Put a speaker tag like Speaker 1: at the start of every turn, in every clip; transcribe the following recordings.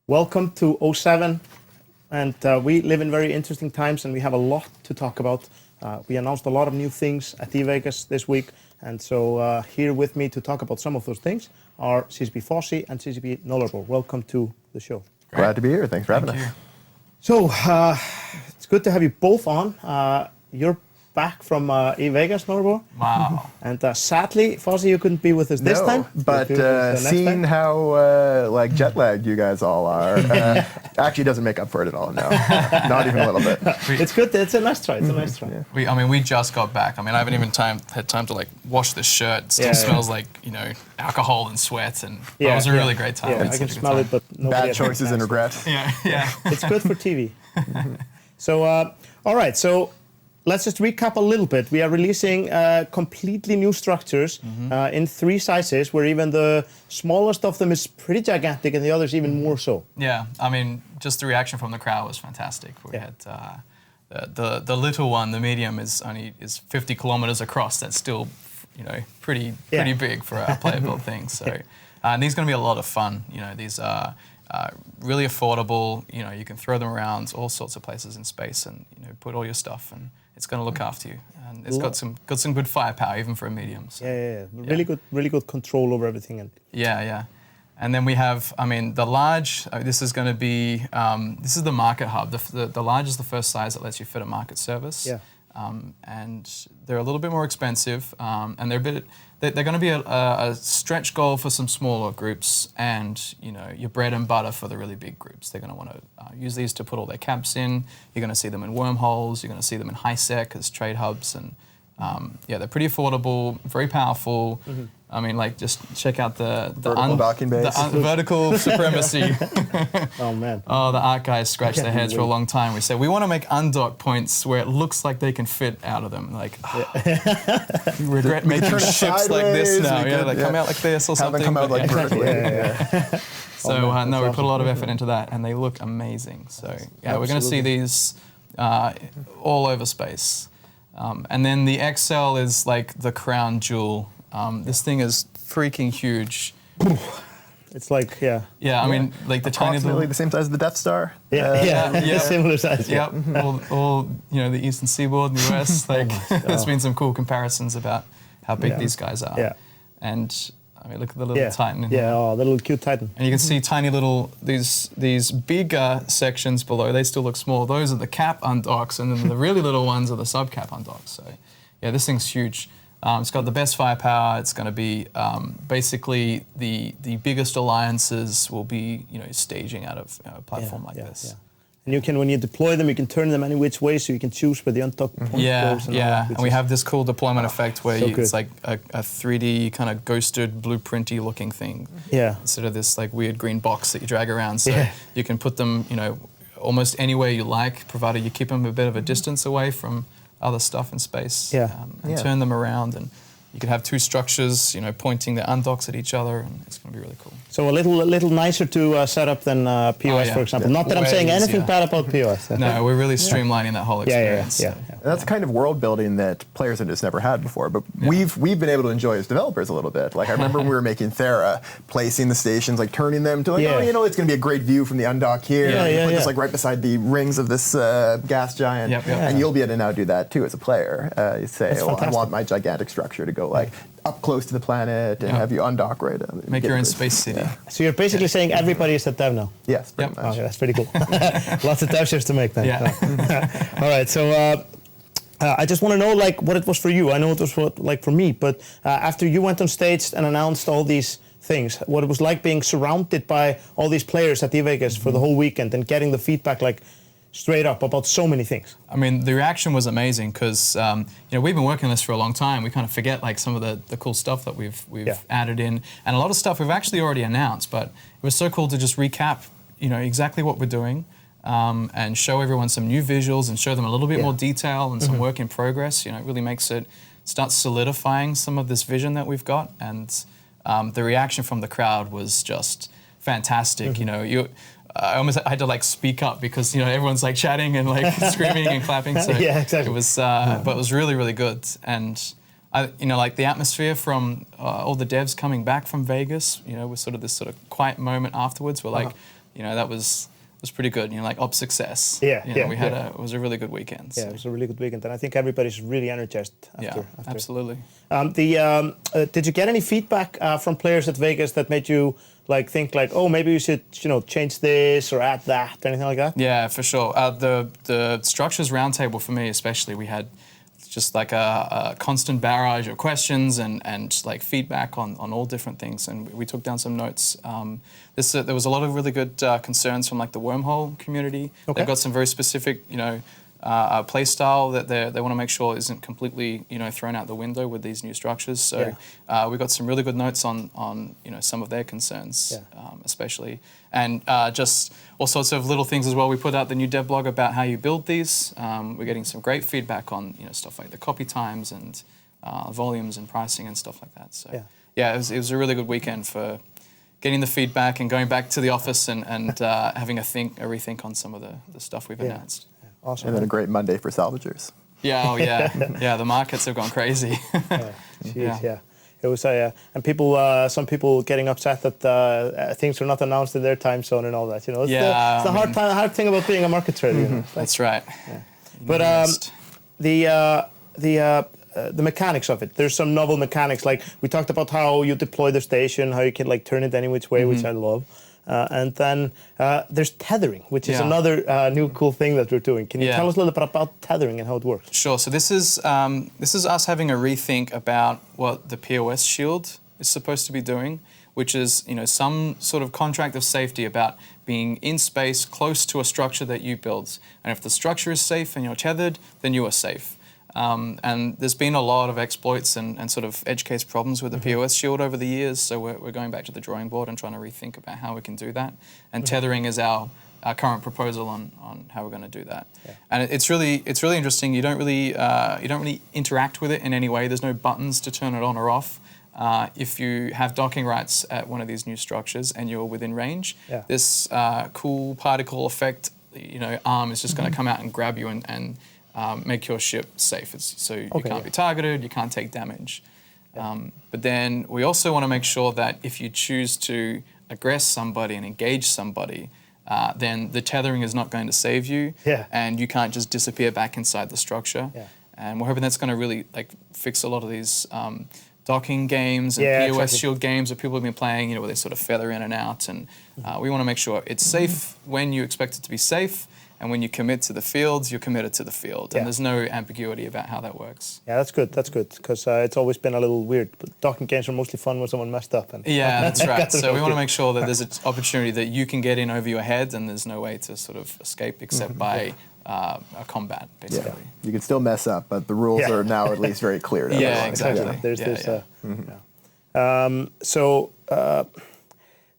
Speaker 1: Welcome to 07, and we live in very interesting times, and we have a lot to talk about. We announced a lot of new things at Vegas this week, and so here with me to talk about some of those things are CCP Fozzie and CCP NULLABOR. Welcome to the show.
Speaker 2: Glad to be here. Thanks for having us.
Speaker 1: So it's good to have you both on. You're back from Vegas, NULLABOR.
Speaker 3: Wow.
Speaker 1: And sadly, Fozzie, you couldn't be with us this time.
Speaker 2: But seeing how like jet lagged you guys all are, actually doesn't make up for it at all. No, not even a little bit.
Speaker 1: It's good. It's a nice try. It's a nice try.
Speaker 2: Yeah.
Speaker 3: We just got back. I haven't even had time to like wash this shirt. It still smells like alcohol and sweat, and it was a really great time.
Speaker 1: Yeah, I can smell it, but nobody
Speaker 2: bad choices and regret.
Speaker 3: Yeah.
Speaker 1: It's good for TV. So, all right. So. Let's just recap a little bit. We are releasing completely new structures in 3 sizes, where even the smallest of them is pretty gigantic and the others even more so.
Speaker 3: Yeah, just the reaction from the crowd was fantastic. We had the little one, the medium, is 50 kilometers across. That's still, pretty big for a player-built thing. So, and these are going to be a lot of fun. These are really affordable. You can throw them around all sorts of places in space, and put all your stuff, and it's going to look after you. And it's got some good firepower even for a medium. So,
Speaker 1: Really good control over everything. And
Speaker 3: and then we have, the large. This is going to be this is the market hub. The large is the first size that lets you fit a market service.
Speaker 1: Yeah.
Speaker 3: And they're a little bit more expensive, and they're going to be a stretch goal for some smaller groups, and your bread and butter for the really big groups. They're going to want to use these to put all their caps in. You're going to see them in wormholes. You're going to see them in high-sec as trade hubs, and they're pretty affordable, very powerful. Just check out the
Speaker 2: vertical docking base.
Speaker 3: The vertical supremacy.
Speaker 1: Oh man!
Speaker 3: Oh, the art guys scratched their heads for a long time. We said we want to make undock points where it looks like they can fit out of them. Like, we regret making ships like this now. Come out like this or something.
Speaker 2: Have them come out like vertically.
Speaker 3: So we put a lot of effort into that, and they look amazing. So we're going to see these all over space. And then the XL is like the crown jewel. This thing is freaking huge.
Speaker 1: It's like,
Speaker 3: like the tiny little...
Speaker 2: the same size as the Death Star.
Speaker 1: Similar size.
Speaker 3: Yep, all the eastern seaboard in the US. There's been some cool comparisons about how big these guys are.
Speaker 1: Yeah.
Speaker 3: And look at the little Titan.
Speaker 1: The little cute Titan.
Speaker 3: And you can see tiny little, these bigger sections below, they still look small. Those are the cap undocks, and then the really little ones are the sub-cap undocks. So this thing's huge. It's got the best firepower. It's going to be basically the biggest alliances will be staging out of a platform like this. Yeah.
Speaker 1: And when you deploy them, you can turn them any which way, so you can choose where the undock point goes.
Speaker 3: And we have this cool deployment effect where it's like a 3D kind of ghosted, blueprinty looking thing.
Speaker 1: Yeah.
Speaker 3: Instead of this like weird green box that you drag around. So you can put them almost anywhere you like, provided you keep them a bit of a distance away from other stuff in space, and turn them around, and you could have 2 structures, pointing the undocks at each other, and it's going to be really cool.
Speaker 1: So a little nicer to set up than POS, for example. Not that I'm saying anything bad about POS.
Speaker 3: No, we're really streamlining that whole experience.
Speaker 2: That's the kind of world building that players have just never had before, but we've been able to enjoy as developers a little bit. Like I remember when we were making Thera, placing the stations, like turning them to like, it's going to be a great view from the undock here. You put this like right beside the rings of this gas giant, and you'll be able to now do that too as a player. You say, I want my gigantic structure to go like up close to the planet and have you undock right.
Speaker 3: Make your own space city.
Speaker 1: So you're basically saying everybody is a dev now?
Speaker 2: Yes, pretty much.
Speaker 1: Okay, that's pretty cool. Lots of dev ships to make then. All right, so I just want to know like what it was for you. I know it was like for me, but after you went on stage and announced all these things, what it was like being surrounded by all these players at Vegas for the whole weekend and getting the feedback like straight up about so many things.
Speaker 3: The reaction was amazing because we've been working on this for a long time. We kind of forget like some of the cool stuff that we've added in, and a lot of stuff we've actually already announced. But it was so cool to just recap exactly what we're doing, and show everyone some new visuals and show them a little bit more detail and some work in progress. It really makes it start solidifying some of this vision that we've got. And the reaction from the crowd was just fantastic. I almost had to speak up because everyone's chatting and screaming and clapping. So
Speaker 1: yeah, exactly.
Speaker 3: It was, but it was really, really good. And the atmosphere from all the devs coming back from Vegas, with sort of this sort of quiet moment afterwards. We're that was pretty good. Op success. It was a really good weekend.
Speaker 1: Yeah, it was a really good weekend, and I think everybody's really energized after.
Speaker 3: Yeah, absolutely.
Speaker 1: Did you get any feedback from players at Vegas that made you think oh, maybe we should change this or add that or anything like that?
Speaker 3: Yeah, for sure. The structures roundtable for me especially, we had just a constant barrage of questions and feedback on all different things, and we took down some notes. There was a lot of really good concerns from the wormhole community. Okay. They've got some very specific play style that they want to make sure isn't completely thrown out the window with these new structures. So we got some really good notes on some of their concerns, especially, and just all sorts of little things as well. We put out the new dev blog about how you build these. We're getting some great feedback on stuff like the copy times and volumes and pricing and stuff like that. So it was a really good weekend for getting the feedback and going back to the office and having a rethink on some of the stuff we've announced.
Speaker 1: Awesome.
Speaker 2: And then a great Monday for salvagers.
Speaker 3: Yeah, yeah. The markets have gone crazy.
Speaker 1: It was and people, some people getting upset that things were not announced in their time zone and all that. It's the hard thing about being a market trader.
Speaker 3: That's right.
Speaker 1: Yeah. But the mechanics of it. There's some novel mechanics. We talked about how you deploy the station, how you can turn it any which way, which I love. And then there's tethering, which is another new cool thing that we're doing. Can you tell us a little bit about tethering and how it works?
Speaker 3: Sure. So this is us having a rethink about what the POS shield is supposed to be doing, which is some sort of contract of safety about being in space close to a structure that you build. And if the structure is safe and you're tethered, then you are safe. And there's been a lot of exploits and sort of edge case problems with the POS shield over the years, so we're going back to the drawing board and trying to rethink about how we can do that. And tethering is our current proposal on how we're going to do that. Yeah. And it's really interesting. You don't really interact with it in any way. There's no buttons to turn it on or off. If you have docking rights at one of these new structures and you're within range, this cool particle effect, arm is just going to come out and grab you and make your ship safe. You can't be targeted, you can't take damage. But then we also want to make sure that if you choose to aggress somebody and engage somebody, then the tethering is not going to save you, and you can't just disappear back inside the structure. Yeah. And we're hoping that's going to really fix a lot of these docking games and POS shield games that people have been playing, where they sort of feather in and out. And we want to make sure it's safe when you expect it to be safe. And when you commit to the fields, you're committed to the field. And there's no ambiguity about how that works.
Speaker 1: Yeah, that's good, because it's always been a little weird. But docking games are mostly fun when someone messed up.
Speaker 3: That's right. So we want to make sure that there's an opportunity that you can get in over your head and there's no way to sort of escape except by a combat, basically.
Speaker 2: Yeah. You can still mess up, but the rules are now at least very clear.
Speaker 3: Exactly.
Speaker 1: There's this. So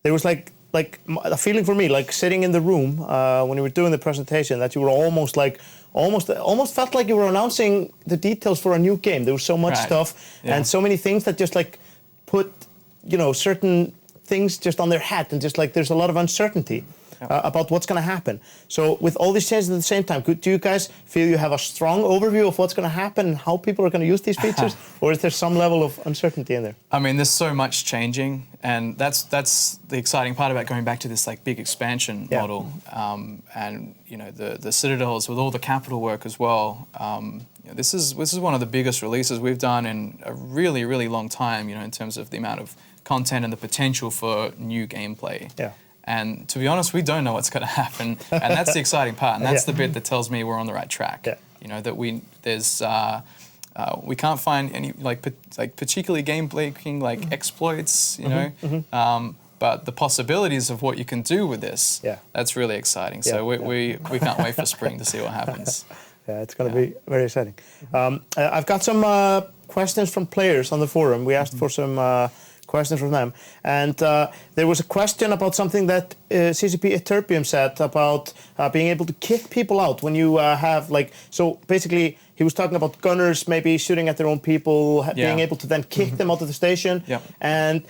Speaker 1: there was a feeling for me, sitting in the room when you were doing the presentation, that you were almost felt like you were announcing the details for a new game. There was so much stuff and so many things that just put certain things just on their hat, and just there's a lot of uncertainty about what's going to happen. So with all these changes at the same time, do you guys feel you have a strong overview of what's going to happen and how people are going to use these features, or is there some level of uncertainty in there?
Speaker 3: I mean, there's so much changing, and that's the exciting part about going back to this big expansion model, and the Citadels with all the capital work as well. This is one of the biggest releases we've done in a really, really long time. In terms of the amount of content and the potential for new gameplay. Yeah. And to be honest, we don't know what's going to happen, and that's the exciting part, and that's the bit that tells me we're on the right track. Yeah. That we can't find any particularly game-breaking exploits, but the possibilities of what you can do with this, that's really exciting. So we can't wait for spring to see what happens.
Speaker 1: Yeah, it's going to be very exciting. I've got some questions from players on the forum. We asked for some questions from them. And there was a question about something that CCP Eterpium said about being able to kick people out when you have so basically he was talking about gunners maybe shooting at their own people, being able to then kick them out of the station. And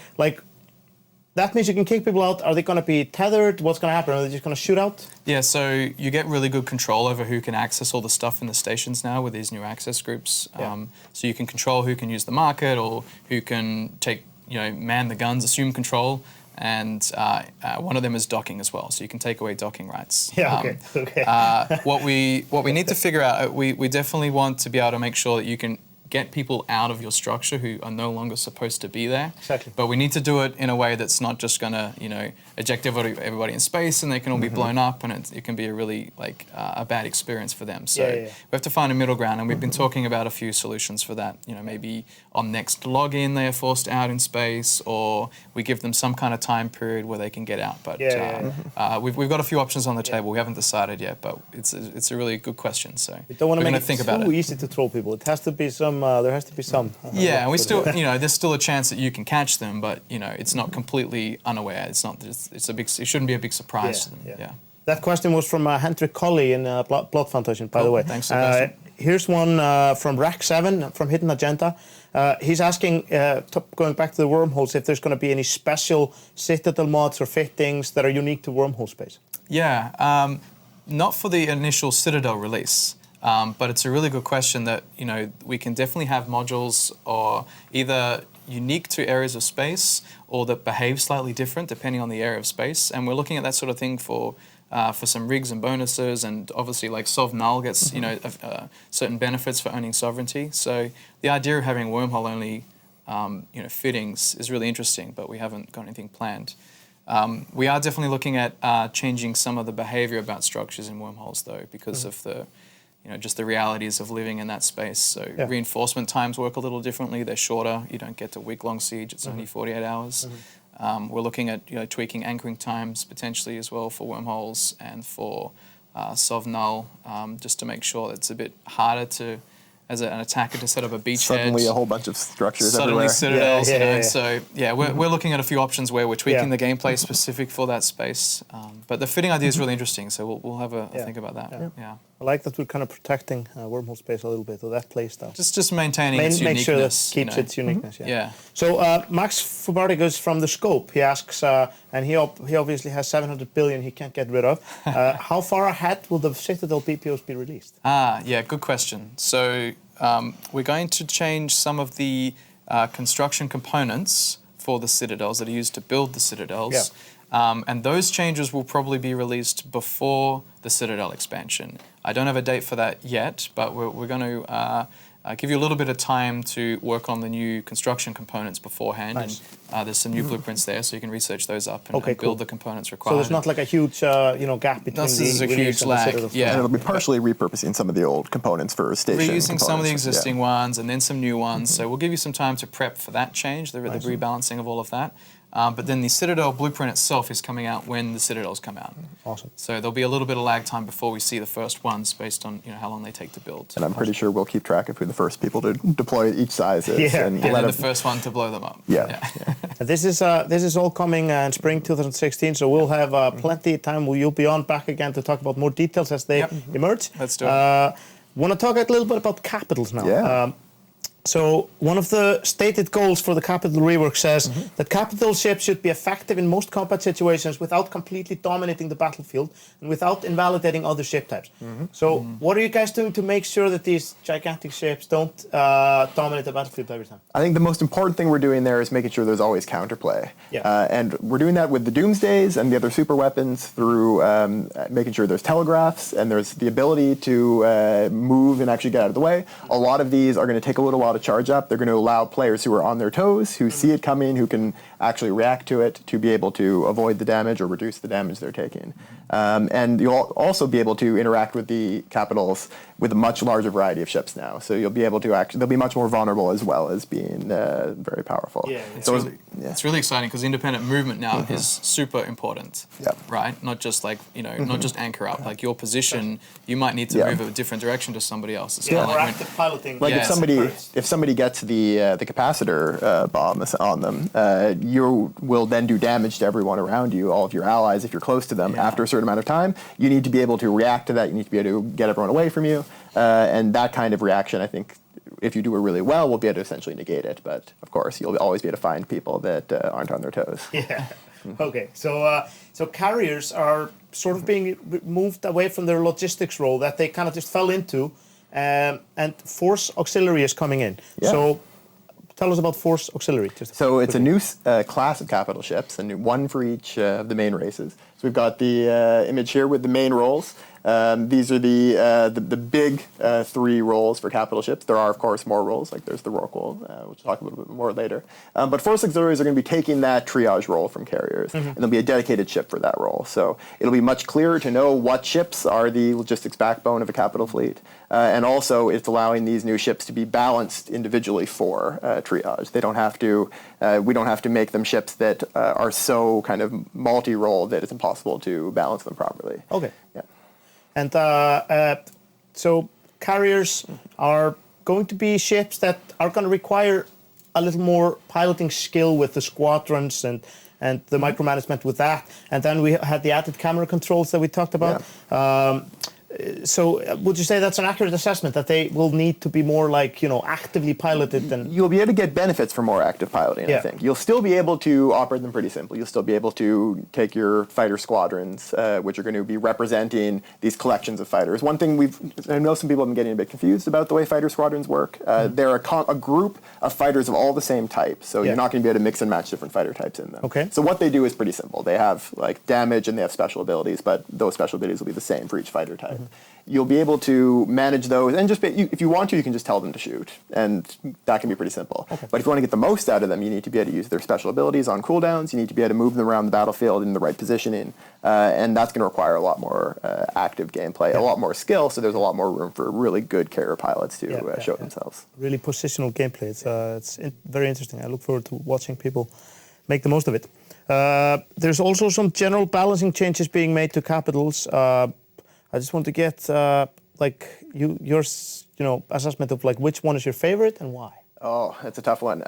Speaker 1: that means you can kick people out. Are they going to be tethered? What's going to happen? Are they just going to shoot out?
Speaker 3: Yeah, so you get really good control over who can access all the stuff in the stations now with these new access groups. So you can control who can use the market or who can man the guns, assume control. And one of them is docking as well, so you can take away docking rights. What we need to figure out, we definitely want to be able to make sure that you can get people out of your structure who are no longer supposed to be there.
Speaker 1: Exactly.
Speaker 3: But we need to do it in a way that's not just going to, eject everybody in space and they can all be blown up, and it can be a really a bad experience for them. So we have to find a middle ground, and we've been talking about a few solutions for that. Maybe on next login they are forced out in space, or we give them some kind of time period where they can get out. But we've got a few options on the table. We haven't decided yet, but it's a really good question. So
Speaker 1: we don't want to make
Speaker 3: think
Speaker 1: it too easy to troll people. It has to be some. There has to be some.
Speaker 3: And we still, there's still a chance that you can catch them, but it's not completely unaware. It's not. It shouldn't be a big surprise to them.
Speaker 1: That question was from Hendrik Colley in Blood Foundation, by the way.
Speaker 3: Thanks for the question.
Speaker 1: Here's one from Rack7 from Hidden Agenda. He's asking, going back to the wormholes, if there's going to be any special Citadel mods or fittings that are unique to wormhole space.
Speaker 3: Yeah, not for the initial Citadel release. But it's a really good question that, we can definitely have modules or either unique to areas of space or that behave slightly different depending on the area of space. And we're looking at that sort of thing for some rigs and bonuses, and obviously Sov Null gets, certain benefits for owning sovereignty. So the idea of having wormhole only, fittings is really interesting, but we haven't got anything planned. We are definitely looking at changing some of the behavior about structures in wormholes though, because of the just the realities of living in that space. So reinforcement times work a little differently. They're shorter. You don't get a week-long siege. It's only 48 hours. We're looking at tweaking anchoring times potentially as well for wormholes and for Sov Null, just to make sure it's a bit harder to, as an attacker, to set up a beachhead.
Speaker 2: Suddenly a whole bunch of structures
Speaker 3: Suddenly
Speaker 2: everywhere.
Speaker 3: Citadels, So we're looking at a few options where we're tweaking the gameplay specific for that space. But the fitting idea is really interesting, so we'll have a think about that.
Speaker 1: I like that we're kind of protecting wormhole space a little bit, or that play style.
Speaker 3: Just maintaining its
Speaker 1: make
Speaker 3: uniqueness.
Speaker 1: Sure that keeps its uniqueness. So Max Fubardigus from The Scope, he asks, and he obviously has 700 billion he can't get rid of. How far ahead will the Citadel BPOs be released?
Speaker 3: Good question. So we're going to change some of the construction components for the Citadels that are used to build the Citadels. And those changes will probably be released before the Citadel expansion. I don't have a date for that yet, but we're going to give you a little bit of time to work on the new construction components beforehand.
Speaker 1: Nice.
Speaker 3: And there's some new blueprints there, so you can research those up and build the components required.
Speaker 1: So there's not like a huge gap between
Speaker 3: the huge lag.
Speaker 2: And it'll be partially repurposing some of the old components for station
Speaker 3: reusing some of the existing ones and then some new ones. So we'll give you some time to prep for that change, the rebalancing of all of that. But then the Citadel blueprint itself is coming out when the Citadels come out.
Speaker 1: Awesome.
Speaker 3: So there'll be a little bit of lag time before we see the first ones based on how long they take to build.
Speaker 2: And I'm pretty sure we'll keep track of who the first people to deploy each size is.
Speaker 3: And then the first one to blow them up.
Speaker 1: This is all coming in spring 2016, so we'll have plenty of time. You'll be on back again to talk about more details as they emerge.
Speaker 3: Let's do it.
Speaker 1: Want to talk a little bit about capitals now.
Speaker 2: Yeah.
Speaker 1: So one of the stated goals for the Capital rework says that capital ships should be effective in most combat situations without completely dominating the battlefield and without invalidating other ship types. So what are you guys doing to make sure that these gigantic ships don't dominate the battlefield every time?
Speaker 2: I think the most important thing we're doing there is making sure there's always counterplay. And we're doing that with the Doomsdays and the other super weapons through making sure there's telegraphs and there's the ability to move and actually get out of the way. A lot of these are going to take a little while to charge up. They're going to allow players who are on their toes, who see it coming, who can actually react to it, to be able to avoid the damage or reduce the damage they're taking. And you'll also be able to interact with the capitals with a much larger variety of ships now. So you'll be able to they'll be much more vulnerable as well as being very powerful.
Speaker 3: It's really exciting because independent movement now is super important, right? Not just not just anchor up. Like your position, you might need to move a different direction to somebody else. It's
Speaker 1: more active piloting.
Speaker 2: Like if if somebody gets the capacitor bomb on them, you will then do damage to everyone around you, all of your allies, if you're close to them. After a certain amount of time, you need to be able to react to that. You need to be able to get everyone away from you, and that kind of reaction, I think, if you do it really well, we'll be able to essentially negate it. But of course, you'll always be able to find people that aren't on their toes.
Speaker 1: Yeah. Okay. So carriers are sort of being moved away from their logistics role that they kind of just fell into, and Force Auxiliary is coming in.
Speaker 2: Yeah.
Speaker 1: So tell us about Force Auxiliary.
Speaker 2: So it's a new class of capital ships, one for each of the main races. So we've got the image here with the main roles. These are the big 3 roles for capital ships. There are, of course, more roles, like there's the Rorqual, which we'll talk a little bit more later. But Force Auxiliaries are going to be taking that triage role from carriers, and there'll be a dedicated ship for that role. So it'll be much clearer to know what ships are the logistics backbone of a capital fleet. And also, it's allowing these new ships to be balanced individually for triage. They don't have to, we don't have to make them ships that are so kind of multi-role that it's impossible to balance them properly.
Speaker 1: Okay.
Speaker 2: Yeah.
Speaker 1: And so carriers are going to be ships that are going to require a little more piloting skill with the squadrons and the micromanagement with that. And then we had the added camera controls that we talked about. Yeah. So would you say that's an accurate assessment, that they will need to be more like, actively piloted? And
Speaker 2: you'll be able to get benefits from more active piloting, I think. You'll still be able to operate them pretty simply. You'll still be able to take your fighter squadrons, which are going to be representing these collections of fighters. One thing I know some people have been getting a bit confused about the way fighter squadrons work. They're a group of fighters of all the same type, so you're not going to be able to mix and match different fighter types in them. Okay. So what they do is pretty simple. They have like damage and they have special abilities, but those special abilities will be the same for each fighter type. You'll be able to manage those, and if you want to, you can just tell them to shoot, and that can be pretty simple. Okay. But if you want to get the most out of them, you need to be able to use their special abilities on cooldowns. You need to be able to move them around the battlefield in the right positioning, and that's going to require a lot more active gameplay, a lot more skill. So there's a lot more room for really good carrier pilots to show themselves.
Speaker 1: Really positional gameplay. It's very interesting. I look forward to watching people make the most of it. There's also some general balancing changes being made to capitals. I just want to get your assessment of like which one is your favorite and why.
Speaker 2: Oh, that's a tough one.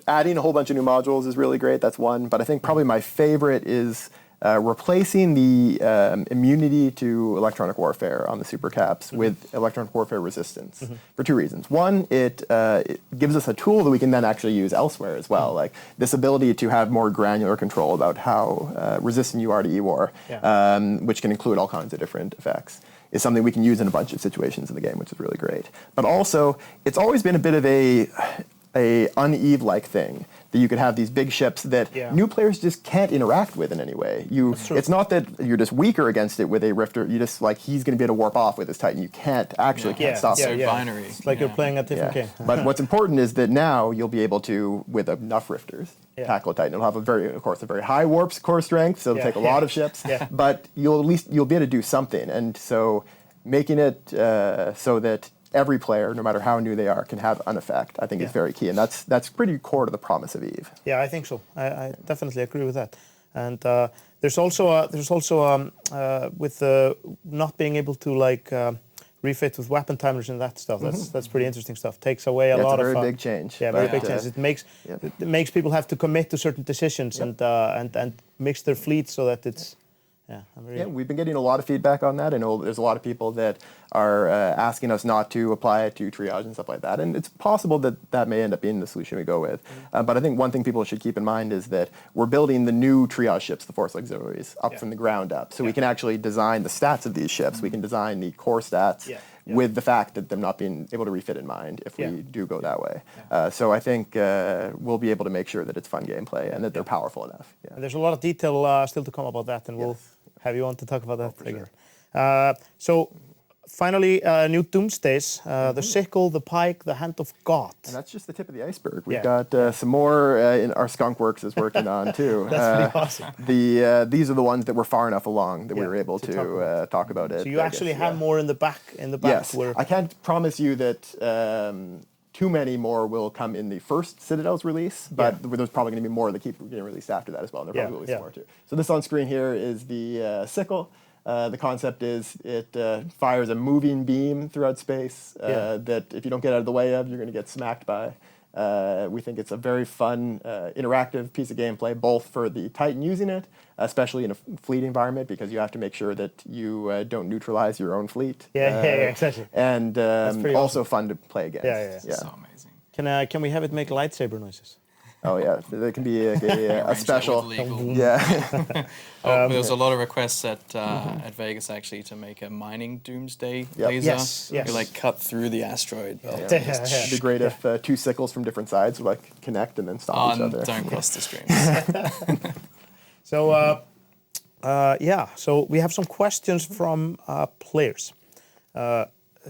Speaker 2: Adding a whole bunch of new modules is really great. That's one. But I think probably my favorite is replacing the immunity to electronic warfare on the supercaps with electronic warfare resistance for 2 reasons. One, it gives us a tool that we can then actually use elsewhere as well. Like this ability to have more granular control about how resistant you are to E-War, which can include all kinds of different effects, is something we can use in a bunch of situations in the game, which is really great. But also, it's always been a bit of a Uneve-like thing, that you could have these big ships that new players just can't interact with in any way. It's not that you're just weaker against it with a Rifter. You just he's going to be able to warp off with his Titan. You can't stop
Speaker 3: it.
Speaker 2: it.
Speaker 3: So binary.
Speaker 1: It's like you're playing a different game.
Speaker 2: But what's important is that now you'll be able to, with enough Rifters, tackle a Titan. It'll have a very high warp core strength, so it'll take a lot of ships. But you'll be able to do something, and so making it so that every player, no matter how new they are, can have an effect, I think is very key. And that's pretty core to the promise of EVE.
Speaker 1: Yeah, I think so. I definitely agree with that. And there's also with not being able to refit with weapon timers and that stuff. That's pretty interesting stuff. Takes away a lot of.
Speaker 2: It's a very big change.
Speaker 1: Yeah, very big change. It makes people have to commit to certain decisions and mix their fleets so that it's.
Speaker 2: We've been getting a lot of feedback on that. I know there's a lot of people that are asking us not to apply it to triage and stuff like that. And it's possible that may end up being the solution we go with. But I think one thing people should keep in mind is that we're building the new triage ships, the Force Auxiliaries, up from the ground up. So we can actually design the stats of these ships. We can design the core stats with the fact that them not being able to refit in mind if we do go that way. So I think we'll be able to make sure that it's fun gameplay and that they're powerful enough. Yeah.
Speaker 1: And there's a lot of detail still to come about that, and we'll have you on to talk about that again. Sure. So finally, new Doomsdays, the Sickle, the Pike, the Hand of God.
Speaker 2: And that's just the tip of the iceberg. We've got some more in our Skunk Works is working on too.
Speaker 1: That's pretty awesome.
Speaker 2: These are the ones that were far enough along that we were able to talk about it.
Speaker 1: So you actually have more in the back.
Speaker 2: Yes. I can't promise you that too many more will come in the first Citadels release, but there's probably going to be more that keep getting released after that as well. And there probably will be some more too. So this on screen here is the Sickle. The concept is it fires a moving beam throughout space that if you don't get out of the way of, you're going to get smacked by. We think it's a very fun, interactive piece of gameplay, both for the Titan using it, especially in a fleet environment, because you have to make sure that you don't neutralize your own fleet.
Speaker 1: Exactly.
Speaker 2: And also fun to play against.
Speaker 3: So amazing.
Speaker 1: Can we have it make lightsaber noises?
Speaker 2: Oh yeah, there can be a special.
Speaker 3: There was a lot of requests at Vegas actually to make a mining doomsday laser.
Speaker 1: Yes.
Speaker 3: You like cut through the asteroid belt.
Speaker 2: It'd be great if two sickles from different sides would like connect and then stop each other.
Speaker 3: Don't cross the streams.
Speaker 1: So so we have some questions from players.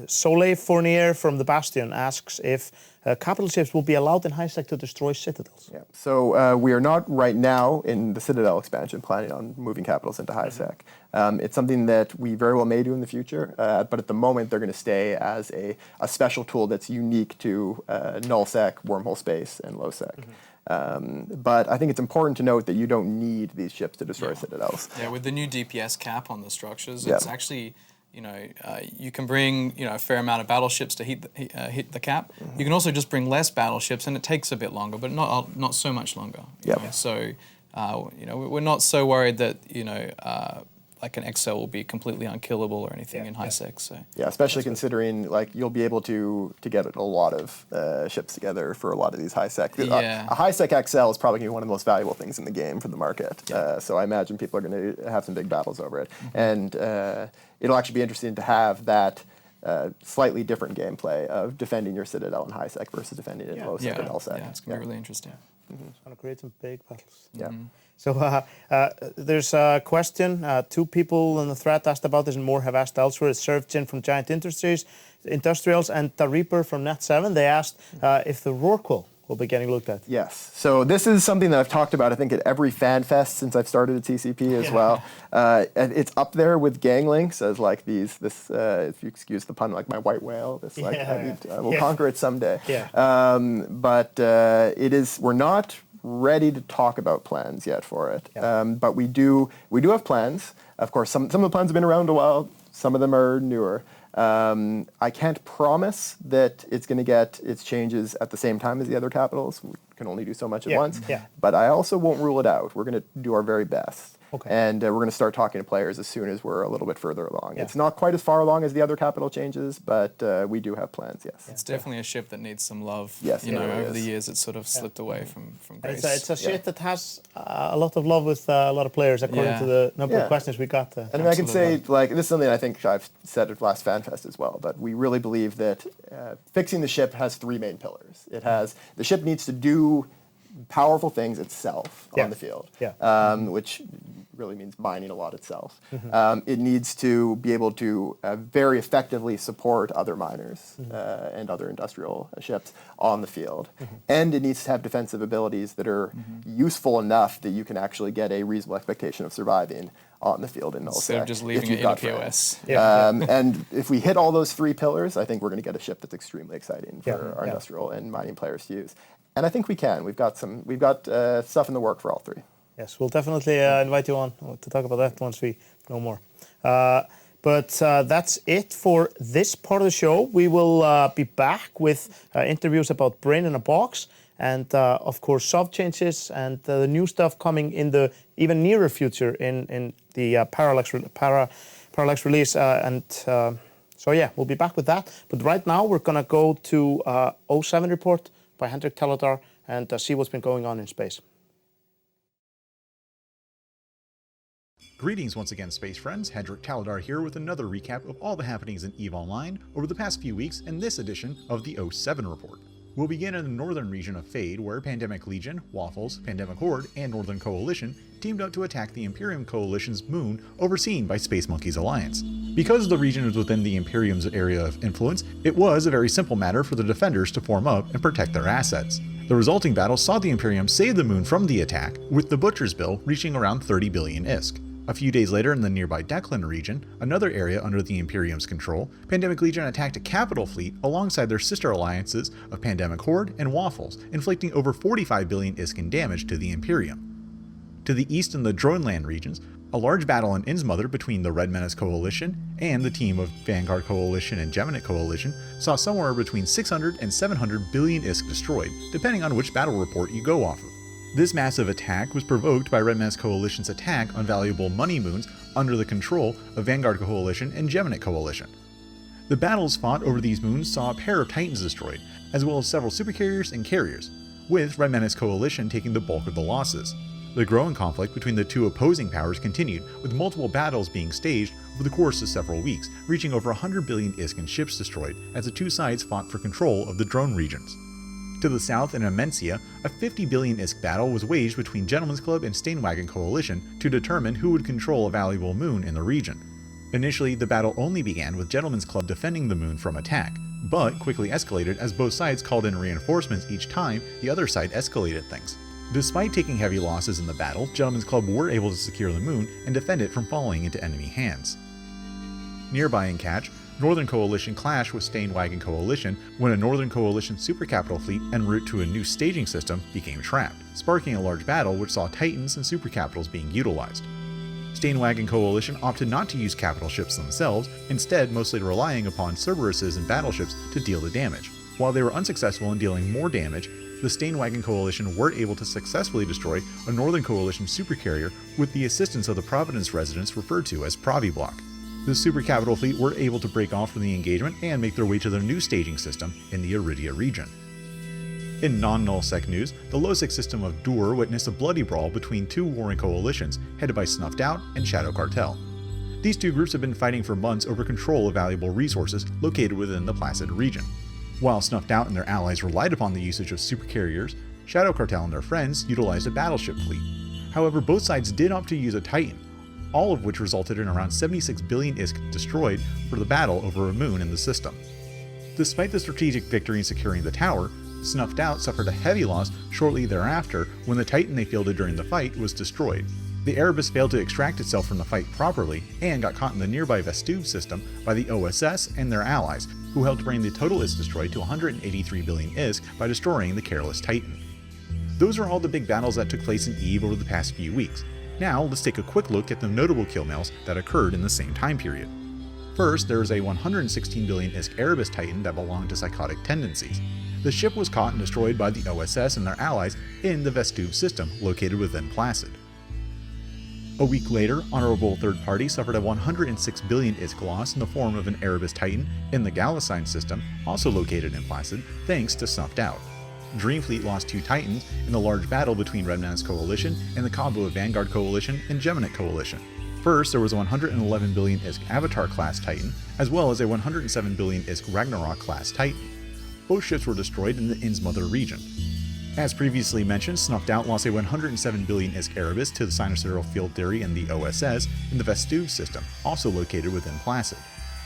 Speaker 1: Soleil Fournier from the Bastion asks if capital ships will be allowed in high-sec to destroy citadels.
Speaker 2: Yeah. So we are not right now in the Citadel expansion planning on moving capitals into high-sec. It's something that we very well may do in the future, but at the moment they're going to stay as a special tool that's unique to null-sec, wormhole space, and low-sec. But I think it's important to note that you don't need these ships to destroy citadels.
Speaker 3: Yeah, with the new DPS cap on the structures, it's actually, you can bring a fair amount of battleships to hit the cap. You can also just bring less battleships, and it takes a bit longer, but not so much longer. You know? So we're not so worried that like an XL will be completely unkillable or anything in high-sec. So
Speaker 2: especially considering like you'll be able to get a lot of ships together for a lot of these high-sec. A high-sec XL is probably going to be one of the most valuable things in the game for the market. So I imagine people are going to have some big battles over it. And it'll actually be interesting to have that slightly different gameplay of defending your citadel in high-sec versus defending it in low-sec or null-sec.
Speaker 3: Yeah, it's going to be really interesting.
Speaker 1: It's going to create some big battles.
Speaker 2: So
Speaker 1: there's a question. Two people in the thread asked about this, and more have asked elsewhere. It's Surfjin from Giant Industrials and the Reaper from Net7. They asked if the Rorqual will be getting looked at.
Speaker 2: Yes. So this is something that I've talked about, I think, at every fan fest since I've started at CCP as well. And it's up there with Ganglinks as like this, if you excuse the pun, like my white whale. This I will conquer it someday. But we're not ready to talk about plans yet for it. But we do have plans. Of course, some of the plans have been around a while. Some of them are newer. I can't promise that it's going to get its changes at the same time as the other capitals. We can only do so much at once. But I also won't rule it out. We're going to do our very best. And we're going to start talking to players as soon as we're a little bit further along. It's not quite as far along as the other capital changes, but we do have plans, yes.
Speaker 3: It's definitely a ship that needs some love.
Speaker 2: Yes,
Speaker 3: over the years it's sort of slipped away from grace.
Speaker 1: It's a ship that has a lot of love with a lot of players, according to the number of questions we got.
Speaker 2: And I mean, I can say, like, this is something I think I've said at last FanFest as well, but we really believe that fixing the ship has three main pillars. The ship needs to do powerful things itself on the field, which really means mining a lot itself. It needs to be able to very effectively support other miners and other industrial ships on the field. And it needs to have defensive abilities that are useful enough that you can actually get a reasonable expectation of surviving on the field in null-sec.
Speaker 3: Instead of just leaving it in POS.
Speaker 2: And if we hit all those three pillars, I think we're going to get a ship that's extremely exciting for our industrial and mining players to use. And I think we can. We've got stuff in the work for all three.
Speaker 1: Yes, we'll definitely invite you on to talk about that once we know more. But that's it for this part of the show. We will be back with interviews about Brain in a Box and, of course, soft changes and the new stuff coming in the even nearer future in the Parallax release. So, we'll be back with that. But right now, we're going to go to 07 report by Hendrik Teledar and see what's been going on in space.
Speaker 4: Greetings once again, space friends. Hendrik Teledar here with another recap of all the happenings in EVE Online over the past few weeks in this edition of the 07 report. We'll begin in the northern region of Fade, where Pandemic Legion, Waffles, Pandemic Horde, and Northern Coalition teamed up to attack the Imperium Coalition's moon overseen by Space Monkey's Alliance. Because the region is within the Imperium's area of influence, it was a very simple matter for the defenders to form up and protect their assets. The resulting battle saw the Imperium save the moon from the attack, with the Butcher's Bill reaching around 30 billion ISK. A few days later in the nearby Declan region, another area under the Imperium's control, Pandemic Legion attacked a capital fleet alongside their sister alliances of Pandemic Horde and Waffles, inflicting over 45 billion ISK in damage to the Imperium. To the east in the Droneland regions, A large battle in Innsmouth between the Red Menace Coalition and the team of Vanguard Coalition and Geminate Coalition saw somewhere between 600 and 700 billion ISK destroyed, depending on which battle report you go off of. This massive attack was provoked by Red Menace Coalition's attack on valuable money moons under the control of Vanguard Coalition and Geminate Coalition. The battles fought over these moons saw a pair of Titans destroyed, as well as several supercarriers and carriers, with Red Menace Coalition taking the bulk of the losses. The growing conflict between the two opposing powers continued, with multiple battles being staged over the course of several weeks, reaching over 100 billion ISK in ships destroyed as the two sides fought for control of the drone regions. To the south in Amencia, a 50 billion ISK battle was waged between Gentlemen's Club and Stainwagon Coalition to determine who would control a valuable moon in the region. Initially, the battle only began with Gentlemen's Club defending the moon from attack, but quickly escalated as both sides called in reinforcements each time the other side escalated things. Despite taking heavy losses in the battle, Gentlemen's Club were able to secure the moon and defend it from falling into enemy hands. Nearby in Catch, Northern Coalition clashed with Stainwagon Coalition when a Northern Coalition supercapital fleet en route to a new staging system became trapped, sparking a large battle which saw Titans and supercapitals being utilized. Stainwagon Coalition opted not to use capital ships themselves, instead mostly relying upon Cerberuses and battleships to deal the damage. While they were unsuccessful in dealing more damage, the Stainwagon Coalition were able to successfully destroy a Northern Coalition supercarrier with the assistance of the Providence residents referred to as Provi Block. The supercapital fleet were able to break off from the engagement and make their way to their new staging system in the Iridia region. In non-nullsec news, the Losec system of Dur witnessed a bloody brawl between two warring coalitions headed by Snuffed Out and Shadow Cartel. These two groups have been fighting for months over control of valuable resources located within the Placid region. While Snuffed Out and their allies relied upon the usage of supercarriers, Shadow Cartel and their friends utilized a battleship fleet. However, both sides did opt to use a Titan, all of which resulted in around 76 billion ISK destroyed for the battle over a moon in the system. Despite the strategic victory in securing the tower, Snuffed Out suffered a heavy loss shortly thereafter when the Titan they fielded during the fight was destroyed. The Erebus failed to extract itself from the fight properly and got caught in the nearby Vestuve system by the OSS and their allies, who helped bring the total ISK destroyed to 183 billion ISK by destroying the Careless Titan. Those are all the big battles that took place in EVE over the past few weeks. Now let's take a quick look at the notable kill mails that occurred in the same time period. First, there is a 116 billion ISK Erebus Titan that belonged to Psychotic Tendencies. The ship was caught and destroyed by the OSS and their allies in the Vestuve system located within Placid. A week later, Honorable Third Party suffered a 106 billion ISK loss in the form of an Erebus Titan in the Galasine system, also located in Placid, thanks to Snuffed Out. Dreamfleet lost 2 Titans in the large battle between Red Menace Coalition and the combo of Vanguard Coalition and Geminate Coalition. First, there was a 111 billion ISK Avatar-class Titan, as well as a 107 billion ISK Ragnarok-class Titan. Both ships were destroyed in the Innsmouth region. As previously mentioned, Snuffed Out lost a 107 billion ISK Erebus to the Sinusoidal Field Theory and the OSS in the Vestuve system, also located within Placid.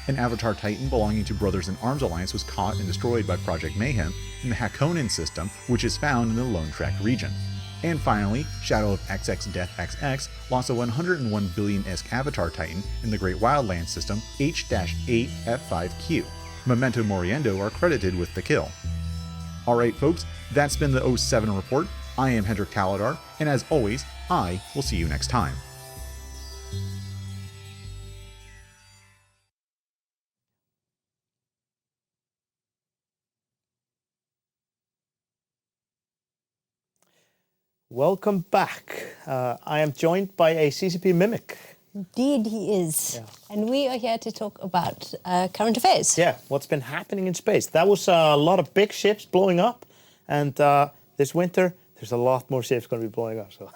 Speaker 4: An Avatar Titan belonging to Brothers in Arms Alliance was caught and destroyed by Project Mayhem in the Hakonen system, which is found in the Lone Trek region. And finally, Shadow of XX Death XX lost a 101 billion ISK Avatar Titan in the Great Wildlands system H-8F5Q. Memento Moriendo are credited with the kill. Alright folks, that's been the 07 report. I am Hendrik Taladar, and as always, I will see you next time.
Speaker 1: Welcome back. I am joined by a CCP mimic.
Speaker 5: Indeed he is.
Speaker 1: Yeah.
Speaker 5: And we are here to talk about current affairs.
Speaker 1: Yeah, what's been happening in space. That was a lot of big ships blowing up, and this winter there's a lot more ships going to be blowing up, so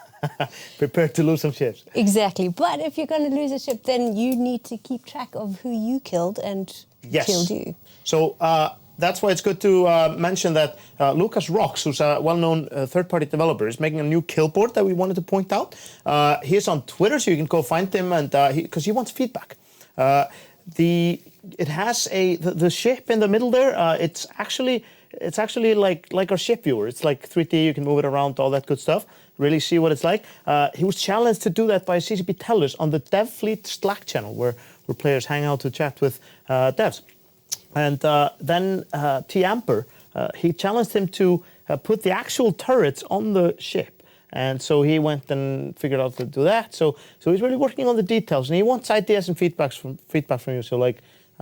Speaker 1: prepare to lose some ships.
Speaker 5: Exactly, but if you're going to lose a ship, then you need to keep track of who you killed and killed you.
Speaker 1: So that's why it's good to mention that Lucas Rocks, who's a well-known third-party developer, is making a new kill board that we wanted to point out. He's on Twitter, so you can go find him, and because he wants feedback. It has the ship in the middle there. It's actually like our ship viewer. It's like 3D. You can move it around, all that good stuff. Really see what it's like. He was challenged to do that by CCP Tellers on the DevFleet Slack channel, where players hang out to chat with devs. And then T. Amper, he challenged him to put the actual turrets on the ship And so he went and figured out to do that. So he's really working on the details, and he wants ideas and feedback from you. So like,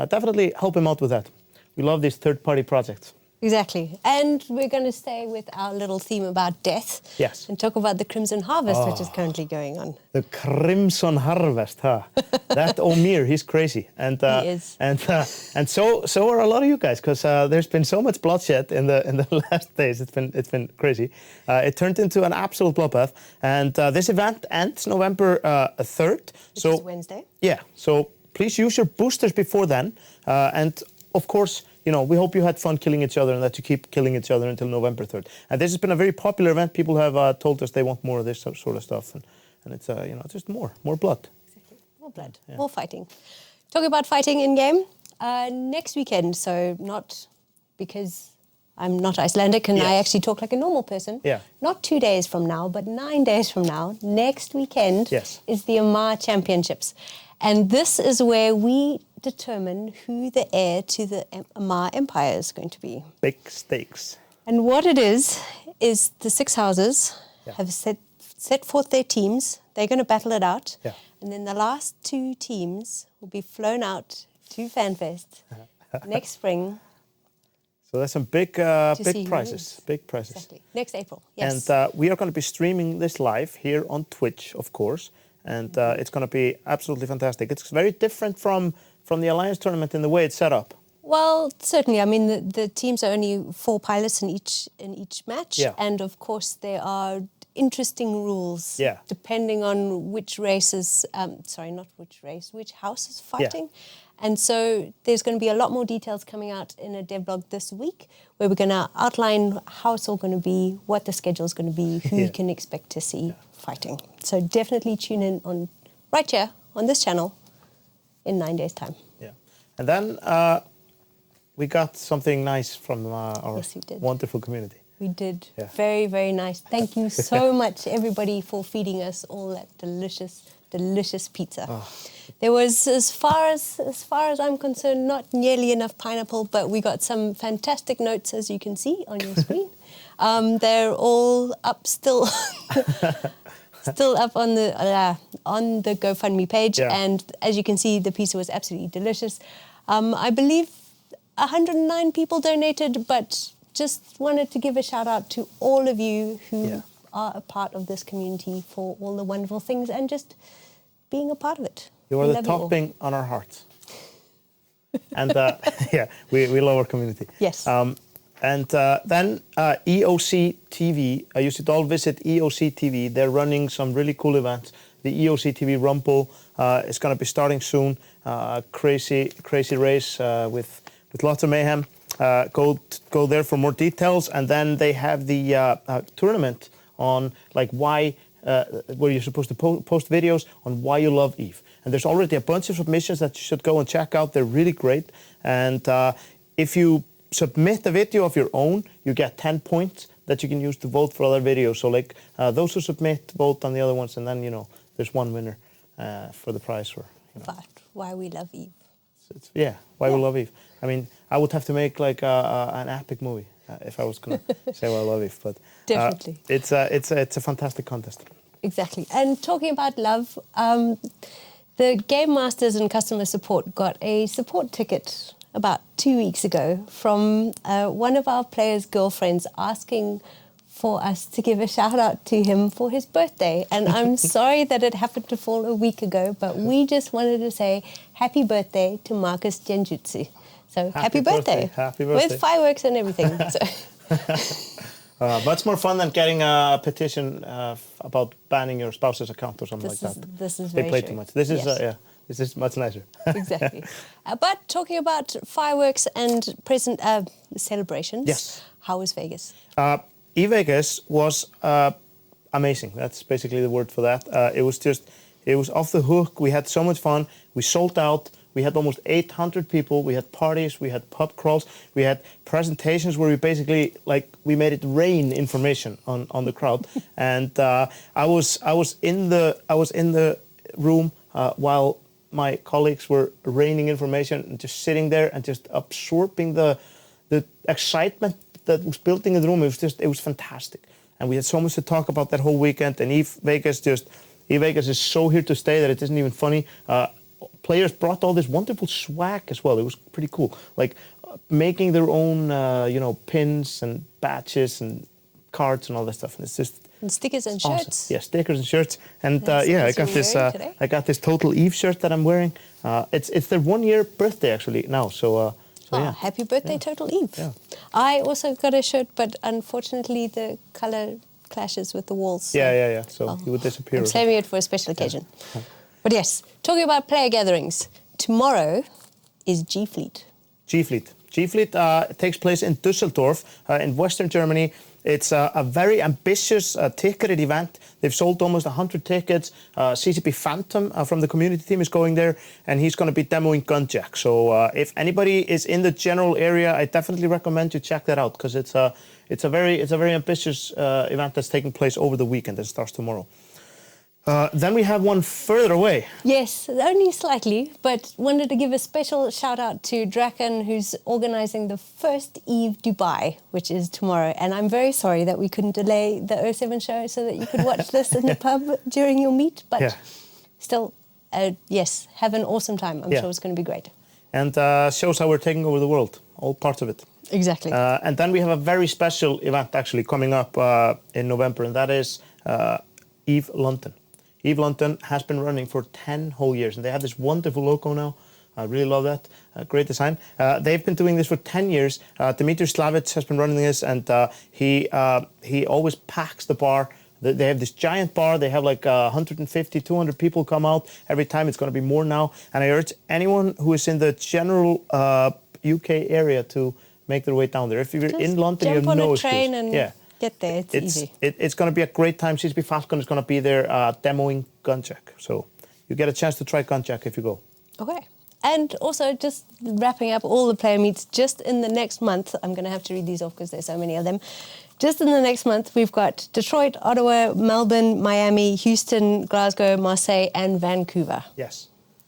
Speaker 1: definitely help him out with that. We love these third-party projects.
Speaker 5: Exactly. And we're going to stay with our little theme about death.
Speaker 1: Yes.
Speaker 5: And talk about the Crimson Harvest, which is currently going on.
Speaker 1: The Crimson Harvest, huh? That Omir, he's crazy. And
Speaker 5: he is.
Speaker 1: And so are a lot of you guys, because there's been so much bloodshed in the last days. It's been crazy. It turned into an absolute bloodbath. And this event ends November 3rd.
Speaker 5: Which is Wednesday.
Speaker 1: Yeah. So please use your boosters before then. And of course, you know, we hope you had fun killing each other and that you keep killing each other until November 3rd. And this has been a very popular event. People have told us they want more of this sort of stuff. And it's, you know, just more blood.
Speaker 5: Exactly. More blood, more fighting. Talking about fighting in-game, next weekend, so not because I'm not Icelandic and I actually talk like a normal person.
Speaker 1: Yeah.
Speaker 5: Not 2 days from now, but 9 days from now, next weekend is the Amar Championships. And this is where we determine who the heir to the Amar Empire is going to be.
Speaker 1: Big stakes.
Speaker 5: And what it is the 6 houses have set forth their teams. They're going to battle it out. Yeah. And then the last 2 teams will be flown out to FanFest next spring.
Speaker 1: So there's some big prizes. Big prizes.
Speaker 5: Exactly. Next April, yes.
Speaker 1: And we are going to be streaming this live here on Twitch, of course. And it's going to be absolutely fantastic. It's very different from the Alliance tournament in the way it's set up.
Speaker 5: Well, certainly. I mean, the teams are only 4 pilots in each match.
Speaker 1: Yeah.
Speaker 5: And of course, there are interesting rules depending on which race is, which house is fighting. Yeah. And so there's going to be a lot more details coming out in a devlog this week where we're going to outline how it's all going to be, what the schedule is going to be, who you can expect to see fighting. So definitely tune in on right here on this channel in 9 days' time.
Speaker 1: Yeah. And then we got something nice from our wonderful community.
Speaker 5: We did. Yeah. Very, very nice. Thank you so much, everybody, for feeding us all that delicious, delicious pizza. Oh. There was, as far as I'm concerned, not nearly enough pineapple, but we got some fantastic notes, as you can see on your screen. They're all up still, still up on the GoFundMe page, and as you can see, the pizza was absolutely delicious. I believe 109 people donated, but just wanted to give a shout out to all of you who are a part of this community for all the wonderful things and just being a part of it.
Speaker 1: You are the topping on our hearts. And we love our community.
Speaker 5: Yes.
Speaker 1: And then EOC TV, you should all visit EOC TV. They're running some really cool events. The EOC TV Rumble is going to be starting soon. Crazy race with lots of mayhem. Go there for more details. And then they have the tournament on like why, where you're supposed to post videos on why you love Eve. And there's already a bunch of submissions that you should go and check out. They're really great. And if you submit a video of your own, you get 10 points that you can use to vote for other videos. So like those who submit, vote on the other ones, and then, you know, there's one winner for the prize. For, you know.
Speaker 5: But why we love Eve.
Speaker 1: Why we love Eve. I mean, I would have to make like an epic movie if I was going to say why I love Eve. But
Speaker 5: definitely.
Speaker 1: It's a fantastic contest.
Speaker 5: Exactly. And talking about love, the Game Masters and Customer Support got a support ticket about 2 weeks ago from one of our players' girlfriends asking for us to give a shout out to him for his birthday. And I'm sorry that it happened to fall a week ago, but we just wanted to say happy birthday to Marcus Genjutsu. So happy birthday.
Speaker 1: Happy birthday.
Speaker 5: With fireworks and everything.
Speaker 1: Much more fun than getting a petition about banning your spouse's account or something like that.
Speaker 5: This is
Speaker 1: they
Speaker 5: very
Speaker 1: play
Speaker 5: true.
Speaker 1: too much. This is this is much nicer.
Speaker 5: Exactly. But talking about fireworks and present celebrations, how was Vegas?
Speaker 1: Vegas was amazing. That's basically the word for that. It was off the hook. We had so much fun. We sold out. We had almost 800 people. We had parties. We had pub crawls. We had presentations where we basically we made it rain information on the crowd. And I was in the room while my colleagues were raining information and just sitting there and just absorbing the excitement that was building in the room. It was fantastic. and we had so much to talk about that whole weekend. And Eve Vegas is so here to stay that it isn't even funny. Players brought all this wonderful swag as well. It was pretty cool, like making their own, pins and badges and cards and all that stuff. And it's just
Speaker 5: stickers and
Speaker 1: awesome.
Speaker 5: shirts.
Speaker 1: Yeah, stickers and shirts. And I got this Total Eve shirt that I'm wearing. It's their 1 year birthday actually now. So yeah.
Speaker 5: Happy birthday, Total Eve.
Speaker 1: Yeah.
Speaker 5: I also got a shirt, but unfortunately the color clashes with the walls.
Speaker 1: Yeah. So you would disappear.
Speaker 5: I'm saving it for a special occasion. Yeah. But yes, talking about player gatherings, tomorrow is G-Fleet. G-Fleet
Speaker 1: takes place in Düsseldorf in Western Germany. It's a very ambitious ticketed event. They've sold almost 100 tickets. CCP Phantom from the community team is going there, and he's going to be demoing Gunjack. So if anybody is in the general area, I definitely recommend you check that out, because it's a very ambitious event that's taking place over the weekend. It starts tomorrow. Then we have one further away.
Speaker 5: Yes, only slightly, but wanted to give a special shout out to Draken, who's organising the first Eve Dubai, which is tomorrow. And I'm very sorry that we couldn't delay the 07 show so that you could watch this in the pub during your meet. But still, yes, have an awesome time. I'm sure it's going to be great.
Speaker 1: And shows how we're taking over the world, all parts of it.
Speaker 5: Exactly.
Speaker 1: And then we have a very special event actually coming up in November, and that is Eve London. Eve London has been running for 10 whole years, and they have this wonderful logo now. I really love that. Great design. They've been doing this for 10 years. Dmitry Slavic has been running this, and he always packs the bar. They have this giant bar. They have like 150, 200 people come out every time. It's going to be more now. And I urge anyone who is in the general UK area to make their way down there. If you're
Speaker 5: just
Speaker 1: in London, you have no excuse.
Speaker 5: Train and get there. It's easy.
Speaker 1: It's going to be a great time. CCP Falcon is going to be there demoing Gunjack. So you get a chance to try Gunjack if you go.
Speaker 5: Okay. And also, just wrapping up all the player meets, just in the next month, I'm going to have to read these off because there's so many of them. Just in the next month, we've got Detroit, Ottawa, Melbourne, Miami, Houston, Glasgow, Marseille, and Vancouver.
Speaker 1: Yes.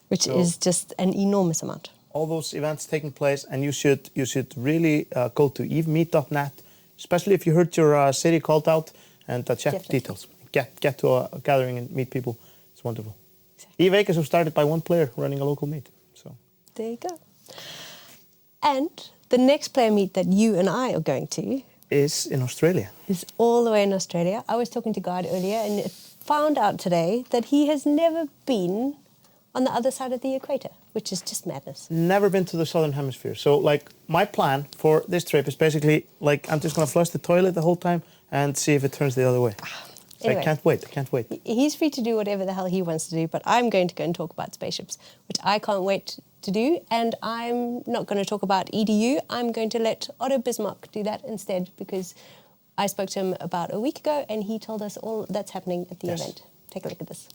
Speaker 5: Which is just an enormous amount.
Speaker 1: All those events taking place, and you should really go to evemeet.net, especially if you heard your city called out, and check details. Get to a gathering and meet people. It's wonderful. Exactly. Eve Vegas was started by one player running a local meet. So
Speaker 5: there you go. And the next player meet that you and I are going to
Speaker 1: is in Australia.
Speaker 5: Is all the way in Australia. I was talking to Guard earlier and found out today that he has never been on the other side of the equator, which is just madness. Never
Speaker 1: been to the southern hemisphere. So, like, my plan for this trip is basically, like, I'm just going to flush the toilet the whole time and see if it turns the other way. So anyway, I can't wait.
Speaker 5: He's free to do whatever the hell he wants to do, but I'm going to go and talk about spaceships, which I can't wait to do. And I'm not going to talk about EDU. I'm going to let Otto Bismarck do that instead, because I spoke to him about a week ago and he told us all that's happening at the event. Take a look at this.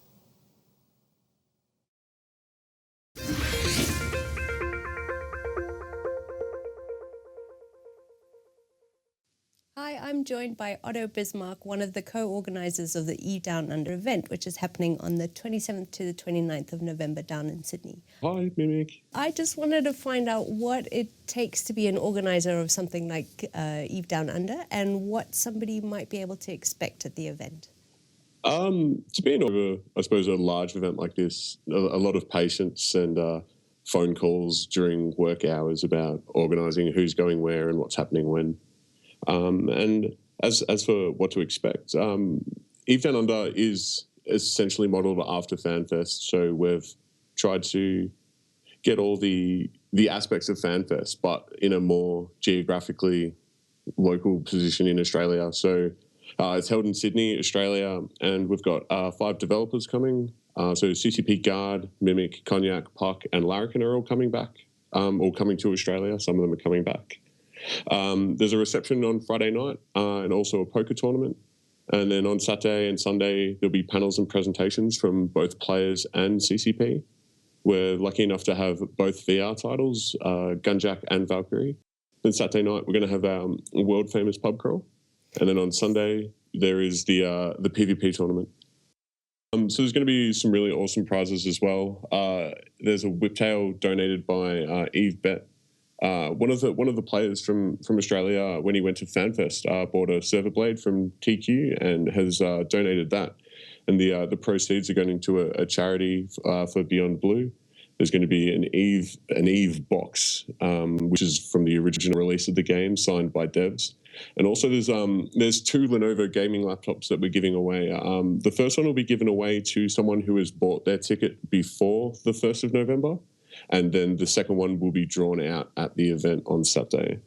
Speaker 5: Hi, I'm joined by Otto Bismarck, one of the co-organisers of the Eve Down Under event, which is happening on the 27th to the 29th of November down in Sydney.
Speaker 6: Hi, Mimic.
Speaker 5: I just wanted to find out what it takes to be an organiser of something like Eve Down Under and what somebody might be able to expect at the event.
Speaker 6: To be I suppose, a large event like this, a lot of patience and phone calls during work hours about organising who's going where and what's happening when. And as for what to expect, Eve Down Under is essentially modelled after FanFest, so we've tried to get all the aspects of FanFest, but in a more geographically local position in Australia. So it's held in Sydney, Australia, and we've got 5 developers coming. So CCP Guard, Mimic, Cognac, Puck, and Larrikin are all coming back, all coming to Australia. Some of them are coming back. There's a reception on Friday night and also a poker tournament. And then on Saturday and Sunday, there'll be panels and presentations from both players and CCP. We're lucky enough to have both VR titles, Gunjack and Valkyrie. Then Saturday night, we're going to have our world-famous pub crawl. And then on Sunday, there is the PvP tournament. So there's going to be some really awesome prizes as well. There's a whiptail donated by Eve Bet. one of the players from Australia, when he went to FanFest, bought a server blade from TQ and has donated that. And the proceeds are going to a charity for Beyond Blue. There's going to be an Eve box, which is from the original release of the game, signed by devs. And also there's 2 Lenovo gaming laptops that we're giving away. The first one will be given away to someone who has bought their ticket before the 1st of November. And then the second one will be drawn out at the event on Saturday.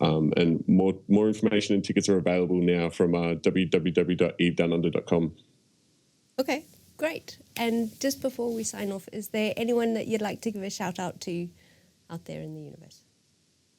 Speaker 6: And more information and tickets are available now from www.evedownunder.com.
Speaker 5: Okay, great. And just before we sign off, is there anyone that you'd like to give a shout out to out there in the universe?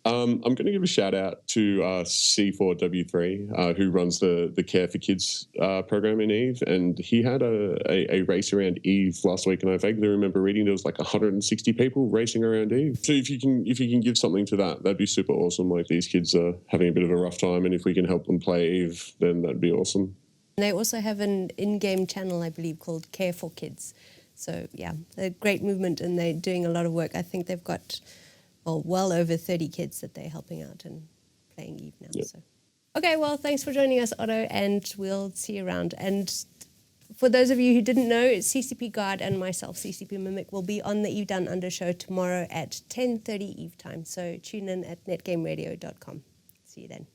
Speaker 6: I'm going to give a shout out to C4W3, who runs the Care for Kids program in Eve, and he had a race around Eve last week, and I vaguely remember reading there was like 160 people racing around Eve. So if you can give something to that, that'd be super awesome. Like, these kids are having a bit of a rough time, and if we can help them play Eve, then that'd be awesome.
Speaker 5: And they also have an in-game channel, I believe, called Care for Kids. So yeah, they're a great movement, and they're doing a lot of work. I think they've got well over 30 kids that they're helping out and playing Eve now. Yep. So, okay, well, thanks for joining us, Otto, and we'll see you around. And for those of you who didn't know, CCP Guard and myself, CCP Mimic, will be on the Eve Down Under show tomorrow at 10:30 Eve time. So tune in at netgameradio.com. See you then.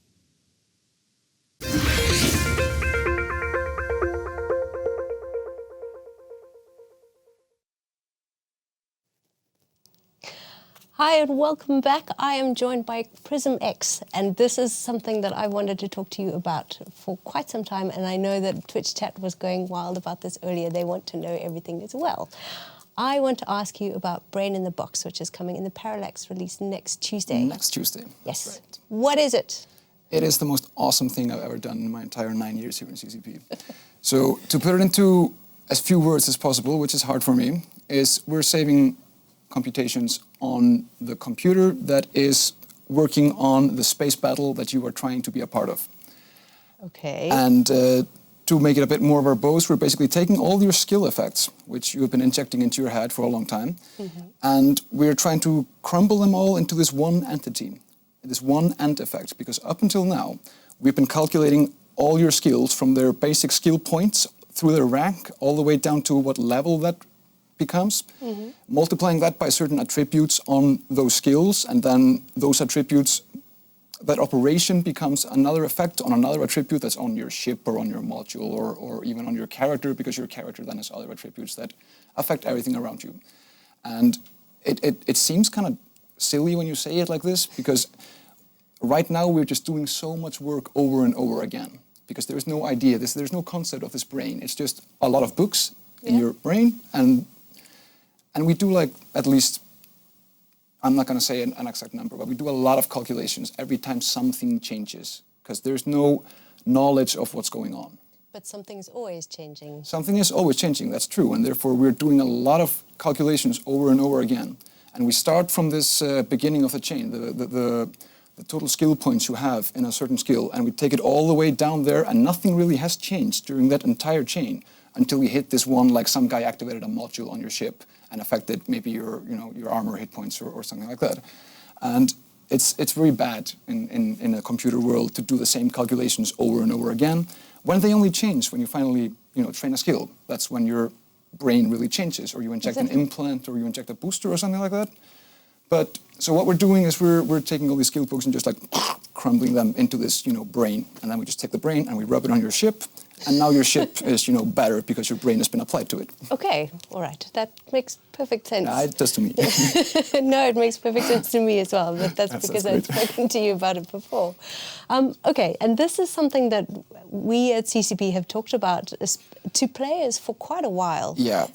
Speaker 5: Hi and welcome back. I am joined by PrismX, and this is something that I wanted to talk to you about for quite some time, and I know that Twitch chat was going wild about this earlier. They want to know everything as well. I want to ask you about Brain in the Box, which is coming in the Parallax release next Tuesday.
Speaker 7: Next Tuesday.
Speaker 5: Yes.
Speaker 7: Right.
Speaker 5: What is it?
Speaker 7: It is the most awesome thing I've ever done in my entire 9 years here in CCP. So to put it into as few words as possible, which is hard for me, is we're saving computations on the computer that is working on the space battle that you are trying to be a part of.
Speaker 5: Okay.
Speaker 7: And to make it a bit more verbose, we're basically taking all your skill effects, which you have been injecting into your head for a long time, and we're trying to crumble them all into this one entity, this one end effect, because up until now, we've been calculating all your skills from their basic skill points through their rank, all the way down to what level that becomes, multiplying that by certain attributes on those skills, and then those attributes, that operation becomes another effect on another attribute that's on your ship or on your module or even on your character, because your character then has other attributes that affect everything around you. And it seems kind of silly when you say it like this, because right now we're just doing so much work over and over again, because there's no idea, there's no concept of this brain. It's just a lot of books in your brain, and we do, like, at least, I'm not going to say an exact number, but we do a lot of calculations every time something changes, because there's no knowledge of what's going on.
Speaker 5: But something's always changing.
Speaker 7: Something is always changing, that's true, and therefore we're doing a lot of calculations over and over again. And we start from this beginning of the chain, the total skill points you have in a certain skill, and we take it all the way down there, and nothing really has changed during that entire chain until we hit this one, like some guy activated a module on your ship and affected maybe your armor hit points or something like that. And it's very bad in a computer world to do the same calculations over and over again, when they only change when you finally train a skill. That's when your brain really changes, or you inject an implant, or you inject a booster or something like that. But so what we're doing is we're taking all these skill books and just like crumbling them into this brain, and then we just take the brain and we rub it on your ship, and now your ship is better because your brain has been applied to it.
Speaker 5: Okay, all right, that makes perfect sense.
Speaker 7: It does to me.
Speaker 5: No, it makes perfect sense to me as well, but that's because I've spoken to you about it before. Okay, and this is something that we at CCP have talked about to players for quite a while.
Speaker 7: Yeah,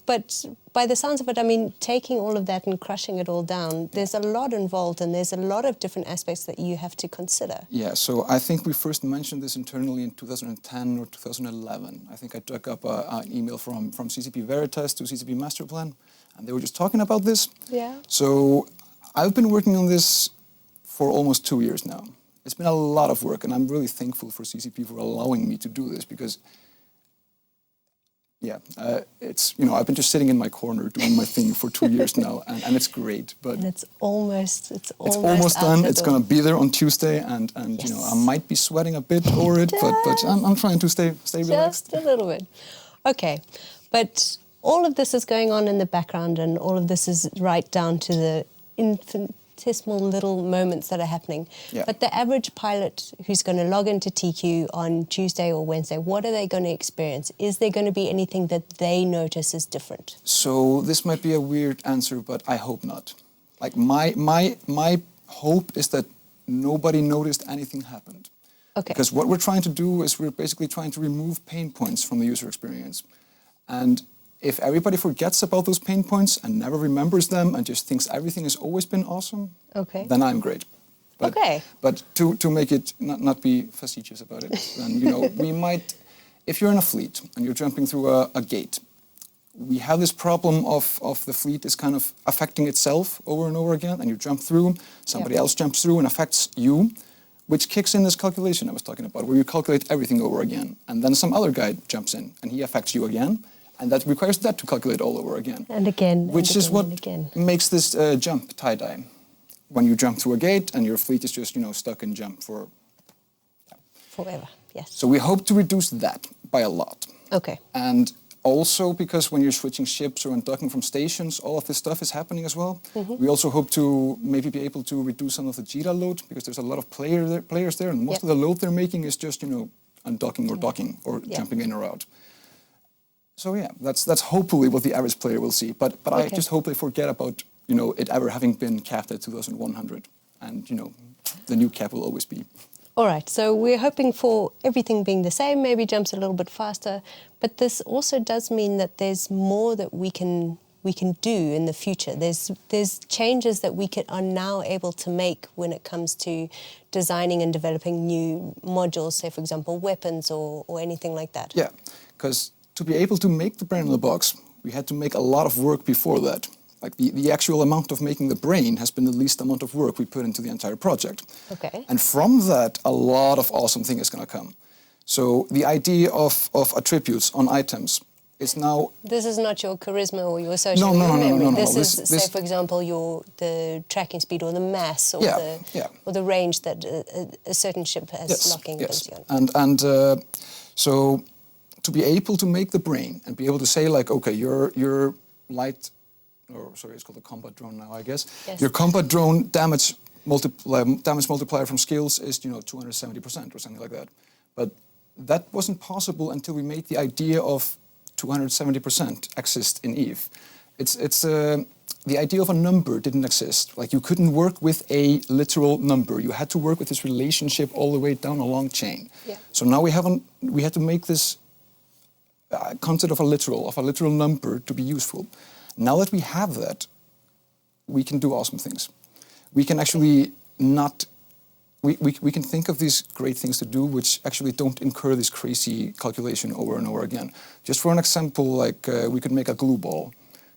Speaker 5: but by the sounds of it, I mean, taking all of that and crushing it all down, there's a lot involved, and there's a lot of different aspects that you have to consider.
Speaker 7: Yeah, so I think we first mentioned this internally in 2010 or 2011. I think I dug up an email from CCP Veritas to CCP Masterplan, and they were just talking about this.
Speaker 5: Yeah.
Speaker 7: So I've been working on this for almost 2 years now. It's been a lot of work, and I'm really thankful for CCP for allowing me to do this, because Yeah, it's, I've been just sitting in my corner doing my thing for 2 years now, and it's great. But
Speaker 5: and it's almost
Speaker 7: done. It's going to be there on Tuesday, and
Speaker 5: Yes.
Speaker 7: I might be sweating a bit over it, but I'm trying to stay relaxed.
Speaker 5: Just a little bit. Okay, but all of this is going on in the background, and all of this is right down to the infinitesimal little moments that are happening.
Speaker 7: Yeah.
Speaker 5: But the average pilot who's going to log into TQ on Tuesday or Wednesday, what are they going to experience? Is there going to be anything that they notice is different?
Speaker 7: So this might be a weird answer, but I hope not. Like my hope is that nobody noticed anything happened.
Speaker 5: Okay.
Speaker 7: Because what we're trying to do is we're basically trying to remove pain points from the user experience. And if everybody forgets about those pain points and never remembers them and just thinks everything has always been awesome,
Speaker 5: Okay.
Speaker 7: then I'm great. But,
Speaker 5: Okay.
Speaker 7: But to make it not be facetious about it, then we might, if you're in a fleet and you're jumping through a gate, we have this problem of the fleet is kind of affecting itself over and over again, and you jump through, somebody else jumps through and affects you, which kicks in this calculation I was talking about, where you calculate everything over again, and then some other guy jumps in and he affects you again. And that requires that to calculate all over again.
Speaker 5: And again,
Speaker 7: which is what makes this jump tie-dye. When you jump through a gate and your fleet is just, stuck in jump for...
Speaker 5: Forever, yes.
Speaker 7: So we hope to reduce that by a lot.
Speaker 5: Okay.
Speaker 7: And also because when you're switching ships or undocking from stations, all of this stuff is happening as well.
Speaker 5: Mm-hmm.
Speaker 7: We also hope to maybe be able to reduce some of the JIRA load, because there's a lot of players there, and most of the load they're making is just, undocking or docking or jumping in or out. So yeah, that's hopefully what the average player will see. But I just hope they forget about, it ever having been capped at 2,100. And, the new cap will always be.
Speaker 5: All right, so we're hoping for everything being the same, maybe jumps a little bit faster. But this also does mean that there's more that we can do in the future. There's changes that we are now able to make when it comes to designing and developing new modules, say, for example, weapons or anything like that.
Speaker 7: Yeah, because to be able to make the brain in the box, we had to make a lot of work before that. Like the actual amount of making the brain has been the least amount of work we put into the entire project.
Speaker 5: Okay.
Speaker 7: And from that, a lot of awesome things is going to come. So the idea of attributes on items is now...
Speaker 5: This is not your charisma or your social memory.
Speaker 7: No.
Speaker 5: This is, say, for example, the tracking speed or the mass or the range that a certain ship has locking ability on.
Speaker 7: And so to be able to make the brain and be able to say, like, okay, your light, or sorry, it's called a combat drone now, I guess.
Speaker 5: Yes.
Speaker 7: Your combat drone damage multiplier from skills is 270% or something like that. But that wasn't possible until we made the idea of 270% exist in EVE. It's the idea of a number didn't exist. Like, you couldn't work with a literal number. You had to work with this relationship all the way down a long chain.
Speaker 5: Yeah.
Speaker 7: So now we had to make this concept of a literal number to be useful. Now that we have that, we can do awesome things. We can actually we can think of these great things to do which actually don't incur this crazy calculation over and over again. Just for an example, like we could make a glue ball.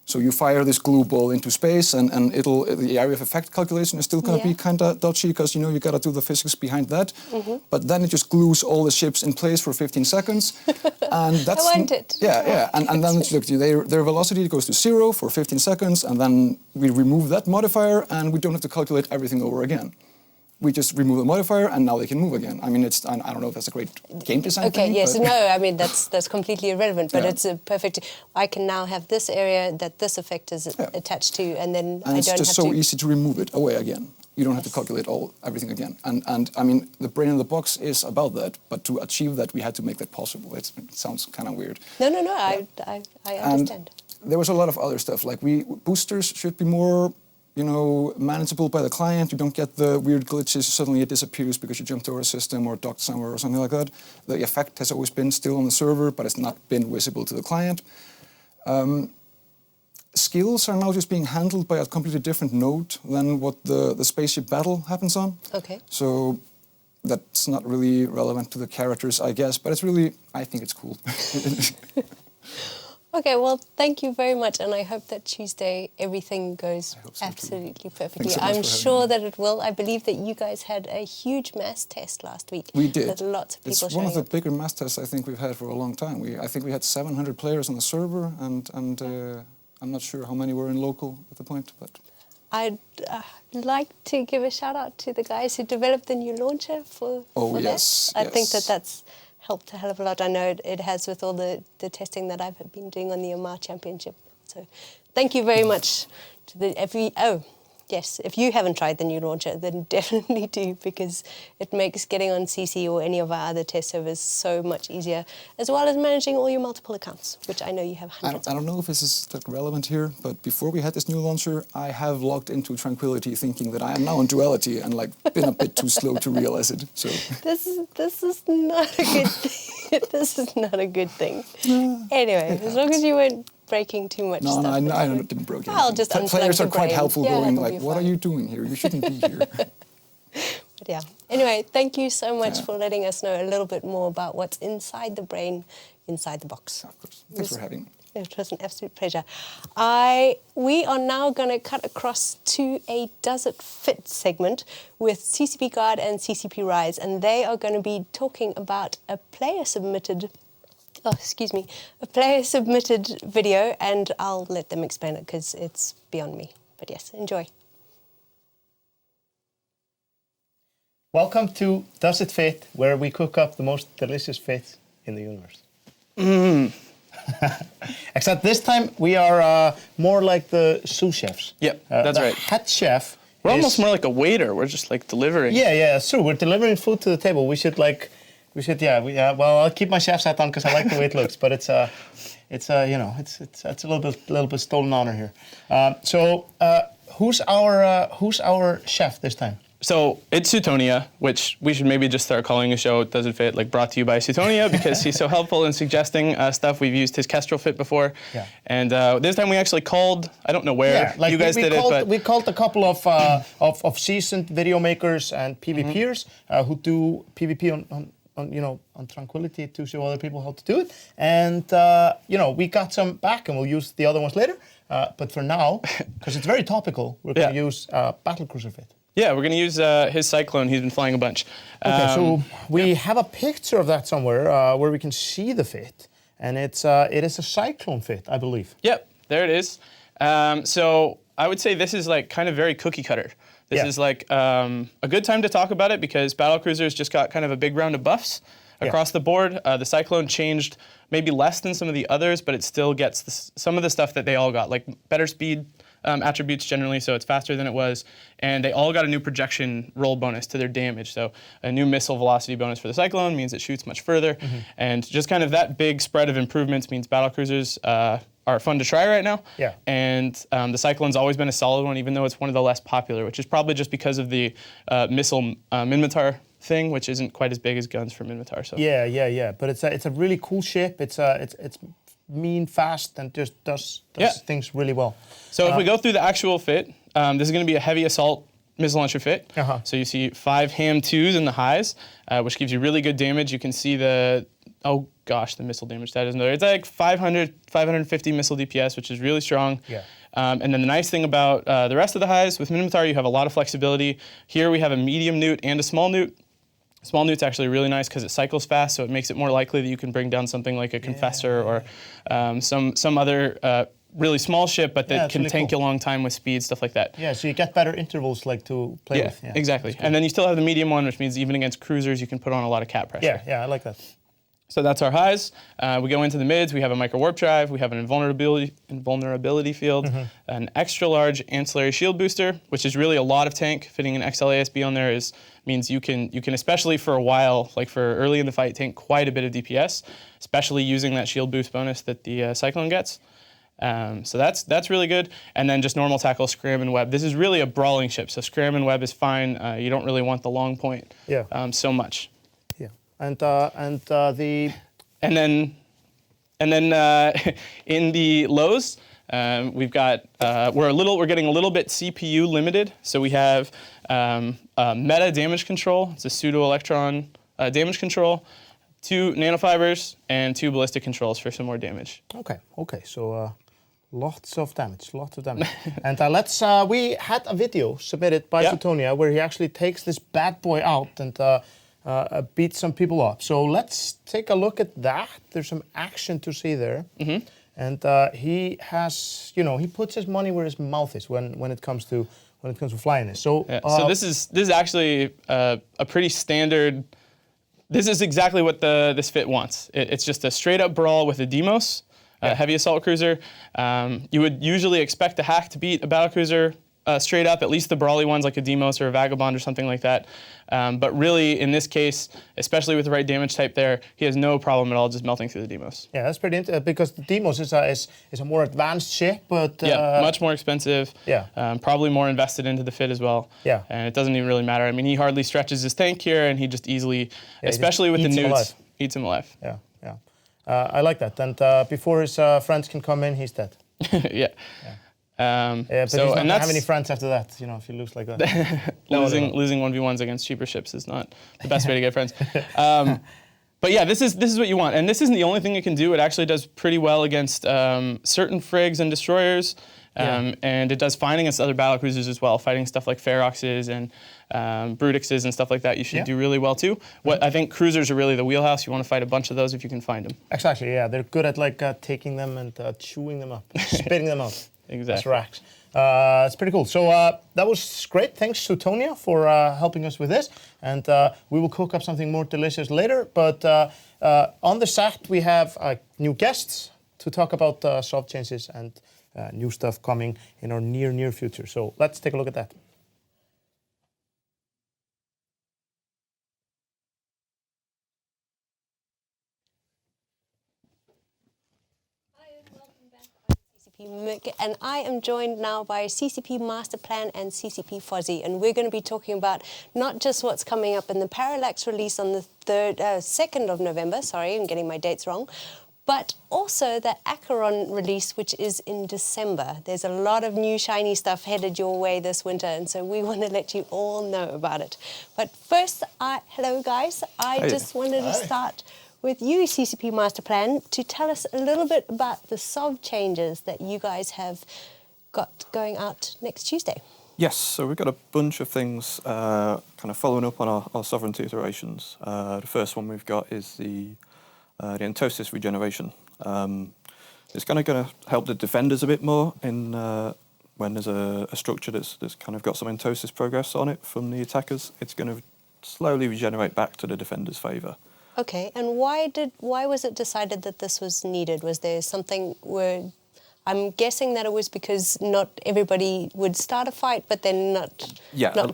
Speaker 7: So you fire this glue ball into space, and the area of effect calculation is still going to be kind of dodgy, because you got to do the physics behind that. Mm-hmm. But then it just glues all the ships in place for 15 seconds, and that's
Speaker 5: I want it.
Speaker 7: Yeah. And then look, their velocity goes to 0 for 15 seconds, and then we remove that modifier, and we don't have to calculate everything over again. We just remove the modifier, and now they can move again. I mean, I don't know if that's a great game design thing.
Speaker 5: Okay, yes, no, I mean, that's completely irrelevant, but it's a perfect... I can now have this area that this effect is attached to, and then I don't have to...
Speaker 7: And it's just so easy to remove it away again. You don't have to calculate everything again. And I mean, the brain in the box is about that, but to achieve that, we had to make that possible. It sounds kind of weird.
Speaker 5: No, I understand.
Speaker 7: And there was a lot of other stuff, like boosters should be more... manageable by the client. You don't get the weird glitches, suddenly it disappears because you jumped over a system or docked somewhere or something like that. The effect has always been still on the server, but it's not been visible to the client. Skills are now just being handled by a completely different node than what the spaceship battle happens on.
Speaker 5: Okay.
Speaker 7: So that's not really relevant to the characters, I guess, but it's really, I think it's cool.
Speaker 5: Okay, well, thank you very much, and I hope that Tuesday everything goes absolutely perfectly.
Speaker 7: So much
Speaker 5: I'm
Speaker 7: for
Speaker 5: sure
Speaker 7: having
Speaker 5: that it will. I believe that you guys had a huge mass test last week.
Speaker 7: We did.
Speaker 5: With lots of people
Speaker 7: It's one of
Speaker 5: showing
Speaker 7: the bigger mass tests I think we've had for a long time. I think we had 700 players on the server, and I'm not sure how many were in local at the point, but...
Speaker 5: I'd like to give a shout out to the guys who developed the new launcher for
Speaker 7: yes,
Speaker 5: that. I think
Speaker 7: yes.
Speaker 5: that's helped a hell of a lot. I know it has with all the testing that I've been doing on the Omar Championship. So thank you very much to yes, if you haven't tried the new launcher, then definitely do, because it makes getting on CC or any of our other test servers so much easier, as well as managing all your multiple accounts, which I know you have hundreds
Speaker 7: I don't know if this is relevant here, but before we had this new launcher, I have logged into Tranquility thinking that I am now in Duality and been a bit too slow to realize it. So
Speaker 5: This is not a good thing. This is not a good thing. Anyway, as long as you weren't breaking too much stuff.
Speaker 7: No, I didn't break anything.
Speaker 5: I'll just unplug
Speaker 7: Players
Speaker 5: the
Speaker 7: are quite
Speaker 5: brain.
Speaker 7: helpful,
Speaker 5: Yeah,
Speaker 7: going
Speaker 5: that'll
Speaker 7: like,
Speaker 5: be
Speaker 7: "What are
Speaker 5: fine."
Speaker 7: you doing here? You shouldn't be here."
Speaker 5: But yeah. Anyway, thank you so much for letting us know a little bit more about what's inside the brain, inside the box.
Speaker 7: Of course. Thanks for having me.
Speaker 5: It was an absolute pleasure. We are now going to cut across to a Does It Fit segment with CCP Guard and CCP Rise, and they are going to be talking about a player-submitted video, and I'll let them explain it because it's beyond me. But yes, enjoy.
Speaker 1: Welcome to Does It Fit, where we cook up the most delicious fit in the universe. Except this time we are more like the sous chefs.
Speaker 8: Yep, that's
Speaker 1: the
Speaker 8: right.
Speaker 1: Head chef.
Speaker 8: We're
Speaker 1: is-
Speaker 8: almost more like a waiter. We're just like delivering.
Speaker 1: Yeah, it's true. We're delivering food to the table. Well, I'll keep my chef's hat on because I like the way it looks, but it's a little bit stolen honor here. Who's our chef this time?
Speaker 8: So it's Suetonia, which we should maybe just start calling a show Does It Fit, like brought to you by Suetonia, because he's so helpful in suggesting stuff. We've used his Kestrel fit before.
Speaker 1: Yeah.
Speaker 8: And this time we actually called, I don't know where you guys did it, but...
Speaker 1: We called a couple of seasoned video makers and PvPers who do PvP on Tranquility to show other people how to do it. And, we got some back and we'll use the other ones later. But for now, because it's very topical, we're going to use Battlecruiser fit.
Speaker 8: Yeah, we're going to use his Cyclone. He's been flying a bunch.
Speaker 1: Okay, so we have a picture of that somewhere where we can see the fit. And it is a Cyclone fit, I believe.
Speaker 8: Yep, there it is. So I would say this is like kind of very cookie cutter. This is like a good time to talk about it because Battlecruisers just got kind of a big round of buffs across the board. The Cyclone changed maybe less than some of the others, but it still gets some of the stuff that they all got, like better speed attributes generally, so it's faster than it was. And they all got a new projection roll bonus to their damage. So a new missile velocity bonus for the Cyclone means it shoots much further. Mm-hmm. And just kind of that big spread of improvements means Battlecruisers are fun to try right now.
Speaker 1: Yeah.
Speaker 8: And the Cyclone's always been a solid one, even though it's one of the less popular, which is probably just because of the missile Minmatar thing, which isn't quite as big as guns for Minmatar. So.
Speaker 1: Yeah. But it's a really cool ship. It's mean, fast, and just does things really well.
Speaker 8: So if we go through the actual fit, this is going to be a heavy assault missile launcher fit. So you see 5 ham 2s in the highs, which gives you really good damage. You can see the missile damage stat is another. It's like 550 missile DPS, which is really strong.
Speaker 1: Yeah.
Speaker 8: And then the nice thing about the rest of the highs, with Minmatar, you have a lot of flexibility. Here we have a medium newt and a small newt. Small newt's actually really nice because it cycles fast, so it makes it more likely that you can bring down something like a Confessor or some other really small ship, but that can really tank a long time with speed, stuff like that.
Speaker 1: Yeah, so you get better intervals to play with.
Speaker 8: Yeah, exactly. And then you still have the medium one, which means even against cruisers, you can put on a lot of cap pressure.
Speaker 1: Yeah, I like that.
Speaker 8: So that's our highs. We go into the mids. We have a micro warp drive. We have an invulnerability field, an extra large ancillary shield booster, which is really a lot of tank. Fitting an XLASB on there means you can especially for a while, like for early in the fight, tank quite a bit of DPS, especially using that shield boost bonus that the Cyclone gets. So that's really good. And then just normal tackle, scram and web. This is really a brawling ship, so scram and web is fine. You don't really want the long point so much.
Speaker 1: And then
Speaker 8: in the lows, we've got we're getting a little bit CPU limited. So we have meta damage control. It's a pseudo electron damage control. 2 nanofibers and 2 ballistic controls for some more damage.
Speaker 1: Okay. So lots of damage. And we had a video submitted by Sutonia where he actually takes this bad boy out and beats some people up. So let's take a look at that. There's some action to see there. And he has, he puts his money where his mouth is when it comes to flying this. So
Speaker 8: so this is actually a pretty standard. This is exactly what this fit wants. It's just a straight up brawl with a Demos, a heavy assault cruiser. You would usually expect a hack to beat a battlecruiser straight up, at least the brawly ones like a Demos or a Vagabond or something like that. But really, in this case, especially with the right damage type there, he has no problem at all just melting through the Demos.
Speaker 1: Yeah, that's pretty interesting because the Demos is a more advanced ship, but
Speaker 8: much more expensive. Probably more invested into the fit as well. And it doesn't even really matter. I mean, he hardly stretches his tank here, and he just easily, especially with the newts, eats him alive.
Speaker 1: I like that. And before his friends can come in, he's dead.
Speaker 8: But
Speaker 1: he's not gonna have any friends after that, if you lose like that.
Speaker 8: Losing 1v1s against cheaper ships is not the best way to get friends. But yeah, this is what you want. And this isn't the only thing it can do. It actually does pretty well against certain frigs and destroyers. And it does fine against other battlecruisers as well, fighting stuff like Feroxes and Brutixes and stuff like that. You should do really well too. I think cruisers are really the wheelhouse. You want to fight a bunch of those if you can find them.
Speaker 1: Exactly, yeah. They're good at taking them and chewing them up, spitting them out.
Speaker 8: Exactly.
Speaker 1: Racks. It's pretty cool. So that was great. Thanks, Sutonia, for helping us with this. And we will cook up something more delicious later. But on the set, we have new guests to talk about soft changes and new stuff coming in our near future. So let's take a look at that.
Speaker 5: And I am joined now by CCP Masterplan and CCP Fozzie, and we're going to be talking about not just what's coming up in the Parallax release on the 2nd of November, sorry, I'm getting my dates wrong, but also the Acheron release, which is in December. There's a lot of new shiny stuff headed your way this winter, and so we want to let you all know about it. But first, hello guys, I just wanted to start with you, CCP Masterplan, to tell us a little bit about the SOV changes that you guys have got going out next Tuesday.
Speaker 9: Yes, so we've got a bunch of things kind of following up on our sovereignty iterations. The first one we've got is the entosis regeneration. It's kind of going to help the defenders a bit more in when there's a structure that's kind of got some entosis progress on it from the attackers. It's going to slowly regenerate back to the defenders' favour.
Speaker 5: Okay, and why was it decided that this was needed? Was there something where I'm guessing that it was because not everybody would start a fight, but then not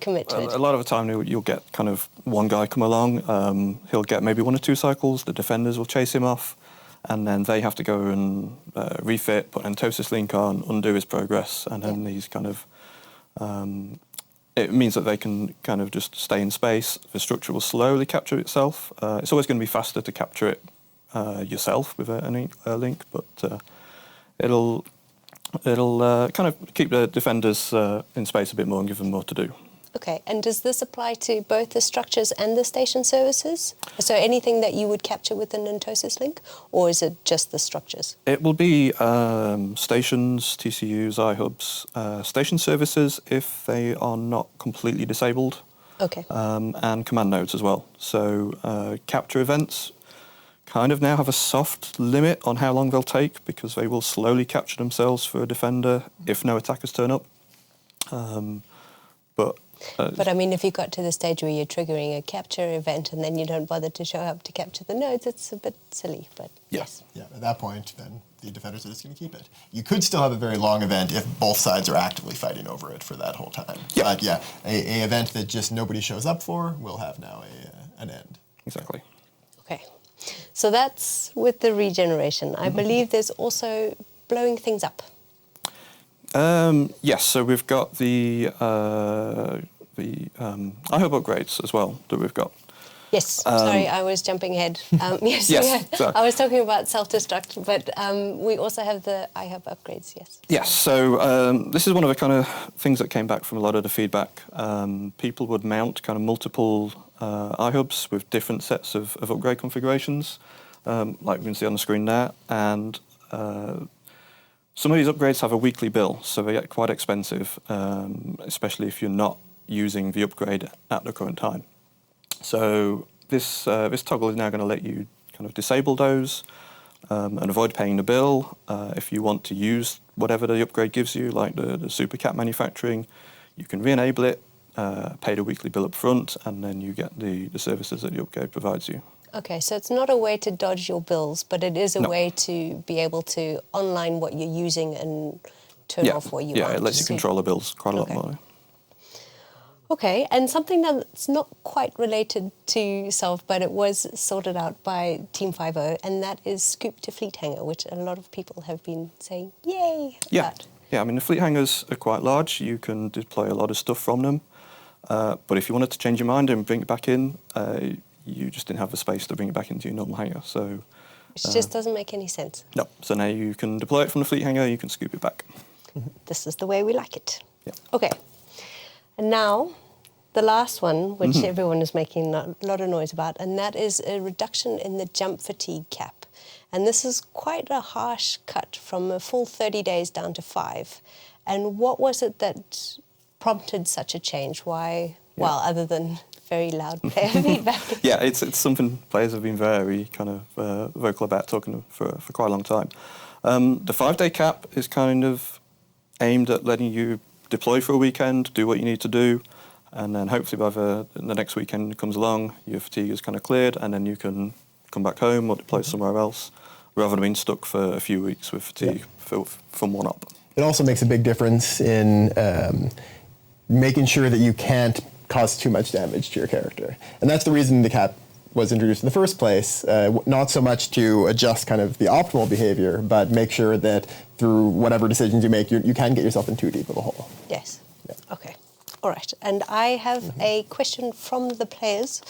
Speaker 5: commit to it?
Speaker 9: A lot of the time you'll get kind of one guy come along, he'll get maybe 1 or 2 cycles, the defenders will chase him off, and then they have to go and refit, put entosis link on, undo his progress, and then these kind of it means that they can kind of just stay in space. The structure will slowly capture itself. It's always going to be faster to capture it yourself with a link, but it'll kind of keep the defenders in space a bit more and give them more to do.
Speaker 5: Okay, and does this apply to both the structures and the station services? So anything that you would capture with an entosis link, or is it just the structures?
Speaker 9: It will be stations, TCUs, iHubs, station services if they are not completely disabled.
Speaker 5: Okay.
Speaker 9: And command nodes as well. So capture events kind of now have a soft limit on how long they'll take because they will slowly capture themselves for a defender if no attackers turn up. But
Speaker 5: I mean, if you got to the stage where you're triggering a capture event and then you don't bother to show up to capture the nodes, it's a bit silly, but yes.
Speaker 2: Yeah, at that point, then the defenders are just going to keep it. You could still have a very long event if both sides are actively fighting over it for that whole time.
Speaker 9: Yeah.
Speaker 2: But yeah, a event that just nobody shows up for will have now an end.
Speaker 9: Exactly.
Speaker 5: Okay. So that's with the regeneration. I believe there's also blowing things up.
Speaker 9: Yes, so we've got the iHub upgrades as well that we've got.
Speaker 5: Yes, sorry, I was jumping ahead. Yes, I was talking about self-destruct, but we also have the iHub upgrades, yes.
Speaker 9: Yes, so this is one of the kind of things that came back from a lot of the feedback. People would mount kind of multiple iHubs with different sets of upgrade configurations, like we can see on the screen there. And some of these upgrades have a weekly bill, so they get quite expensive, especially if you're not using the upgrade at the current time. So this toggle is now going to let you kind of disable those and avoid paying the bill. If you want to use whatever the upgrade gives you, like the Super Cap manufacturing, you can re-enable it, pay the weekly bill up front, and then you get the services that the upgrade provides you.
Speaker 5: Okay, so it's not a way to dodge your bills, but it is a way to be able to online what you're using and turn off what you want.
Speaker 9: Yeah, it lets you control the bills quite a lot more.
Speaker 5: Okay, and something that's not quite related to Self, but it was sorted out by Team 50, and that is Scoop to Fleet Hangar, which a lot of people have been saying, yay!
Speaker 9: Yeah, I mean, the fleet hangars are quite large. You can deploy a lot of stuff from them. But if you wanted to change your mind and bring it back in, you just didn't have the space to bring it back into your normal hangar. So,
Speaker 5: which just doesn't make any sense.
Speaker 9: No, so now you can deploy it from the fleet hangar, you can scoop it back.
Speaker 5: This is the way we like it.
Speaker 9: Yeah.
Speaker 5: Okay. And now, the last one, which everyone is making a lot of noise about, and that is a reduction in the jump fatigue cap. And this is quite a harsh cut from a full 30 days down to 5. And what was it that prompted such a change? Why? Yeah. Well, other than very loud player feedback.
Speaker 9: Yeah, it's something players have been very kind of vocal about, talking for quite a long time. The 5-day cap is kind of aimed at letting you deploy for a weekend, do what you need to do, and then hopefully by the next weekend comes along, your fatigue is kind of cleared, and then you can come back home or deploy somewhere else, rather than being stuck for a few weeks with fatigue from one up.
Speaker 2: It also makes a big difference in making sure that you can't cause too much damage to your character. And that's the reason the cap was introduced in the first place, not so much to adjust kind of the optimal behavior, but make sure that through whatever decisions you make, you can get yourself in too deep of a hole.
Speaker 5: Yes. Yeah. Okay. All right. And I have a question from the players.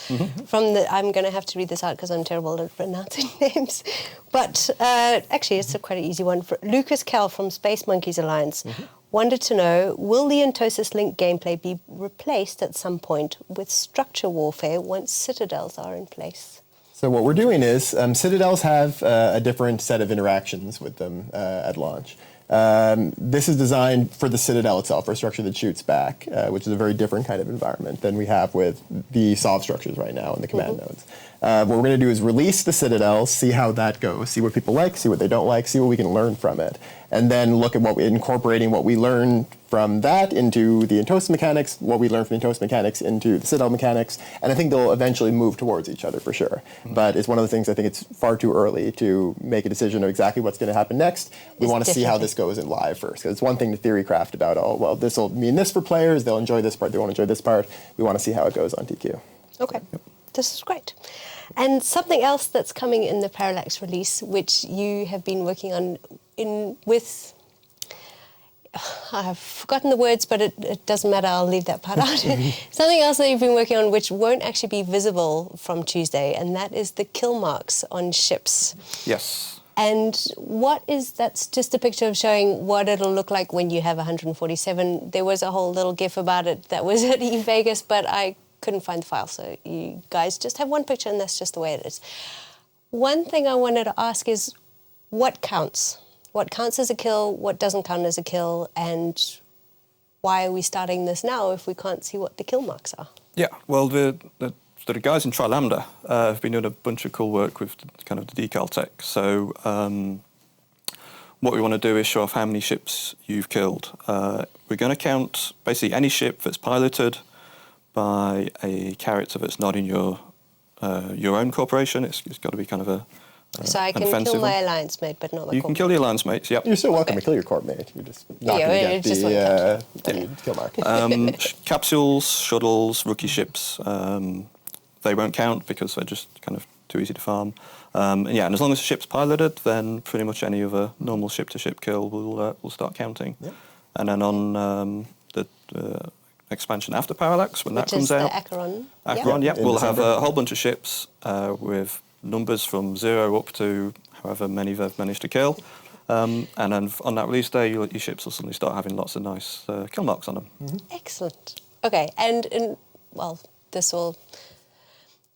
Speaker 5: I'm going to have to read this out because I'm terrible at pronouncing names. But actually, it's quite an easy one. Lucas Kell from Space Monkeys Alliance wanted to know, will the Entosis Link gameplay be replaced at some point with structure warfare once Citadels are in place?
Speaker 2: So what we're doing is, Citadels have a different set of interactions with them at launch. This is designed for the Citadel itself, for a structure that shoots back, which is a very different kind of environment than we have with the solve structures right now in the command nodes. What we're going to do is release the Citadels, see how that goes, see what people like, see what they don't like, see what we can learn from it, and then look at incorporating what we learn from that into the Entosis mechanics, what we learn from the Entosis mechanics into the Citadel mechanics, and I think they'll eventually move towards each other for sure. But it's one of the things I think it's far too early to make a decision of exactly what's going to happen next. We want to see how this goes in live first, because it's one thing to theory craft about, oh, well, this will mean this for players, they'll enjoy this part, they won't enjoy this part. We want to see how it goes on TQ.
Speaker 5: Okay, this is great. And something else that's coming in the Parallax release, which you have been working on with... I've forgotten the words, but it doesn't matter. I'll leave that part out. Something else that you've been working on, which won't actually be visible from Tuesday, and that is the kill marks on ships.
Speaker 9: Yes.
Speaker 5: And that's just a picture of showing what it'll look like when you have 147. There was a whole little GIF about it that was at eVegas, but I couldn't find the file, so you guys just have one picture, and that's just the way it is. One thing I wanted to ask is, what counts? What counts as a kill, what doesn't count as a kill, and why are we starting this now if we can't see what the kill marks are?
Speaker 9: Yeah, well, the guys in Tri-Lambda have been doing a bunch of cool work with kind of the decal tech. So what we want to do is show off how many ships you've killed. We're going to count basically any ship that's piloted by a character that's not in your own corporation. It's got to be kind of a
Speaker 5: so I can kill my alliance mate, but not my
Speaker 9: You can kill the alliance mates, yep.
Speaker 2: You're still welcome to kill your corp mate. You're just not going to get the kill mark.
Speaker 9: Capsules, shuttles, rookie ships, they won't count because they're just kind of too easy to farm. And as long as the ship's piloted, then pretty much any other normal ship-to-ship kill will start counting. Yep. And then on the expansion after Parallax, when that comes out,
Speaker 5: Acheron,
Speaker 9: we'll have a whole bunch of ships with numbers from 0 up to however many they've managed to kill. And then on that release day, your ships will suddenly start having lots of nice kill marks on them.
Speaker 5: Excellent. Okay, and this will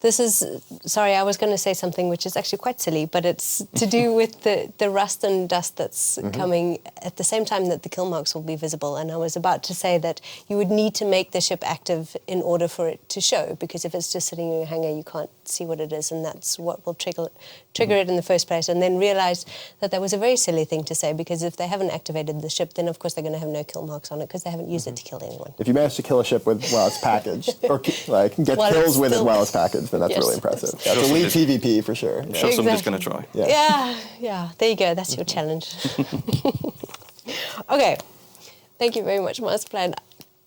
Speaker 5: This is, sorry, I was going to say something which is actually quite silly, but it's to do with the rust and dust that's coming at the same time that the kill marks will be visible. And I was about to say that you would need to make the ship active in order for it to show, because if it's just sitting in your hangar, you can't see what it is, and that's what will trigger it in the first place. And then realized that was a very silly thing to say, because if they haven't activated the ship, then of course they're going to have no kill marks on it because they haven't used it to kill anyone.
Speaker 2: If you manage to kill a ship while it's packaged, or like get kills with it while it's packaged, then that's really impressive. That's elite PvP for sure.
Speaker 9: I'm sure somebody's going to try.
Speaker 5: Yeah. There you go. That's your challenge. Okay. Thank you very much, Masterplan.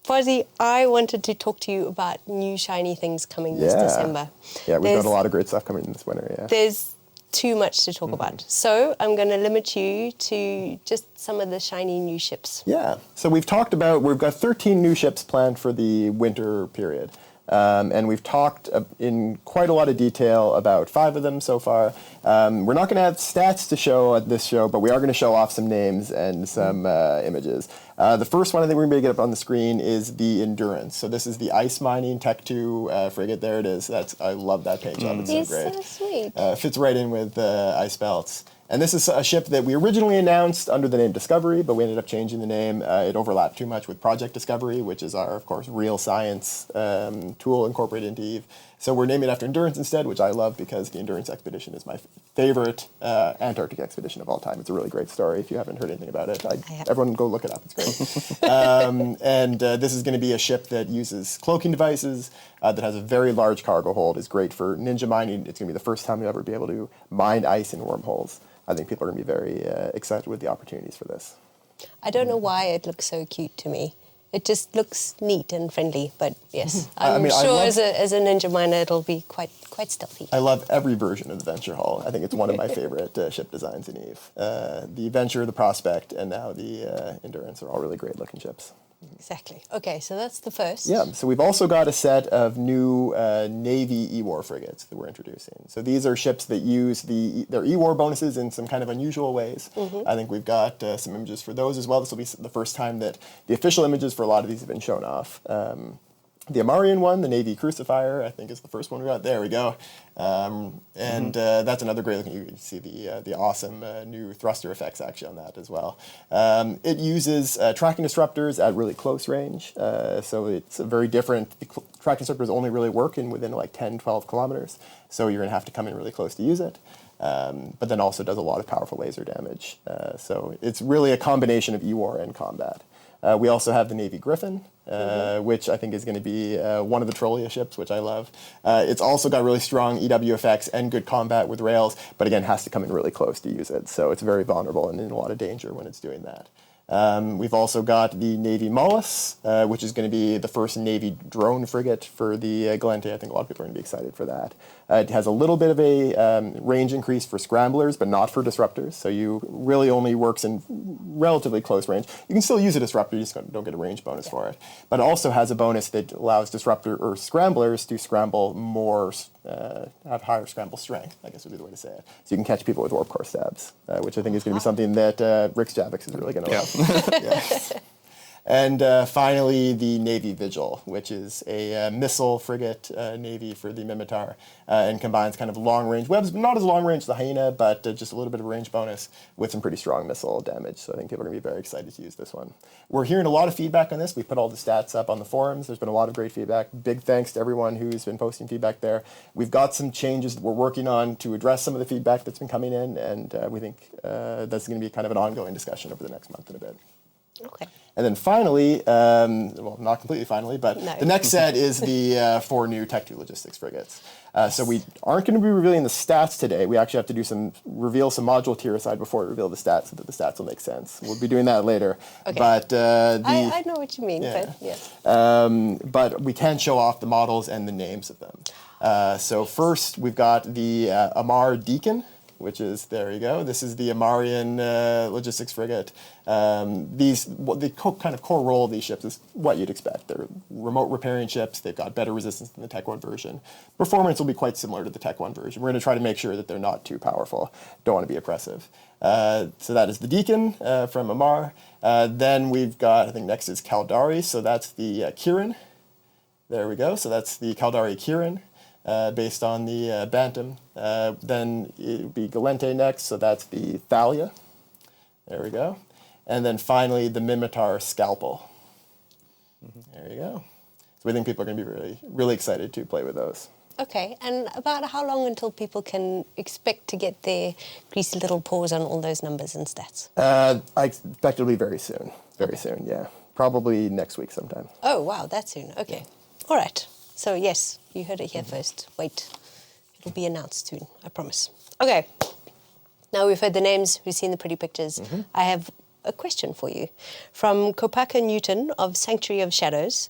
Speaker 5: Fozzie, I wanted to talk to you about new shiny things coming this December.
Speaker 2: Yeah, we've got a lot of great stuff coming in this winter. Yeah.
Speaker 5: There's too much to talk about. So I'm going to limit you to just some of the shiny new ships.
Speaker 2: Yeah. So we've got 13 new ships planned for the winter period. And we've talked in quite a lot of detail about 5 of them so far. We're not going to have stats to show at this show, but we are going to show off some names and some images. The first one I think we're going to get up on the screen is the Endurance. So this is the ice mining Tech 2 frigate. There it is. I love that paint job. It's so great.
Speaker 5: It's so sweet.
Speaker 2: Fits right in with ice belts. And this is a ship that we originally announced under the name Discovery, but we ended up changing the name. It overlapped too much with Project Discovery, which is our, of course, real science tool incorporated into EVE. So we're naming it after Endurance instead, which I love because the Endurance expedition is my favorite Antarctic expedition of all time. It's a really great story. If you haven't heard anything about it, everyone go look it up. It's great. And this is going to be a ship that uses cloaking devices, that has a very large cargo hold, is great for ninja mining. It's going to be the first time you'll ever be able to mine ice in wormholes. I think people are going to be very excited with the opportunities for this.
Speaker 5: I don't know why it looks so cute to me. It just looks neat and friendly, but yes, I'm sure as a ninja miner it'll be quite stealthy.
Speaker 2: I love every version of the Venture Hull. I think it's one of my favorite ship designs in EVE. The Venture, the Prospect, and now the Endurance are all really great looking ships.
Speaker 5: Exactly. Okay, so that's the first.
Speaker 2: Yeah, so we've also got a set of new Navy E-War frigates that we're introducing. So these are ships that use their E-War bonuses in some kind of unusual ways. I think we've got some images for those as well. This will be the first time that the official images for a lot of these have been shown off. The Amarian one, the Navy Crucifier, I think is the first one we got. There we go. That's another great looking. You can see the awesome new thruster effects actually on that as well. It uses tracking disruptors at really close range. So it's a very different. The tracking disruptors only really work within like 10, 12 kilometers. So you're going to have to come in really close to use it. But then also does a lot of powerful laser damage. So it's really a combination of E-War and combat. We also have the Navy Griffin, which I think is going to be one of the Trollia ships, which I love. It's also got really strong EW effects and good combat with rails, but again, has to come in really close to use it. So it's very vulnerable and in a lot of danger when it's doing that. We've also got the Navy Mullis, which is going to be the first Navy drone frigate for the Galente. I think a lot of people are going to be excited for that. It has a little bit of a range increase for scramblers, but not for disruptors. So you really only works in relatively close range. You can still use a disruptor, you just don't get a range bonus for it. But it also has a bonus that allows disruptor or scramblers to scramble more, have higher scramble strength, I guess would be the way to say it. So you can catch people with warp core stabs, which I think is going to be something that Rick Javix is really going to love. And finally, the Navy Vigil, which is a missile frigate Navy for the Mimitar, and combines kind of long-range webs, but not as long-range as the Hyena, but just a little bit of a range bonus with some pretty strong missile damage. So I think people are going to be very excited to use this one. We're hearing a lot of feedback on this. We put all the stats up on the forums. There's been a lot of great feedback. Big thanks to everyone who's been posting feedback there. We've got some changes that we're working on to address some of the feedback that's been coming in, and we think that's going to be kind of an ongoing discussion over the next month and a bit.
Speaker 5: Okay.
Speaker 2: And then finally, well, not completely finally, but the next set is the 4 new Tech 2 logistics frigates. So we aren't going to be revealing the stats today. We actually have to reveal some module tier aside before we reveal the stats so that the stats will make sense. We'll be doing that later. Okay. But
Speaker 5: I know what you mean, but yes.
Speaker 2: But we can show off the models and the names of them. So first, we've got the Amar Deacon, which is, there you go. This is the Amarian logistics frigate. The kind of core role of these ships is what you'd expect. They're remote repairing ships. They've got better resistance than the Tech 1 version. Performance will be quite similar to the Tech 1 version. We're going to try to make sure that they're not too powerful. Don't want to be oppressive. So that is the Deacon from Amar. Then we've got, I think next is Caldari. So that's the Kirin. There we go. So that's the Caldari Kirin. based on the Bantam. Then it would be Galente next, so that's the Thalia. There we go. And then finally the Mimitar Scalpel. There you go. So we think people are going to be really, really excited to play with those.
Speaker 5: Okay, and about how long until people can expect to get their greasy little paws on all those numbers and stats?
Speaker 2: I expect it'll be very soon. Very soon, yeah. Probably next week sometime.
Speaker 5: Oh, wow, that soon. Okay. All right. So, yes, you heard it here first. Wait. It'll be announced soon, I promise. Okay. Now we've heard the names, we've seen the pretty pictures. I have a question for you from Kopaka Newton of Sanctuary of Shadows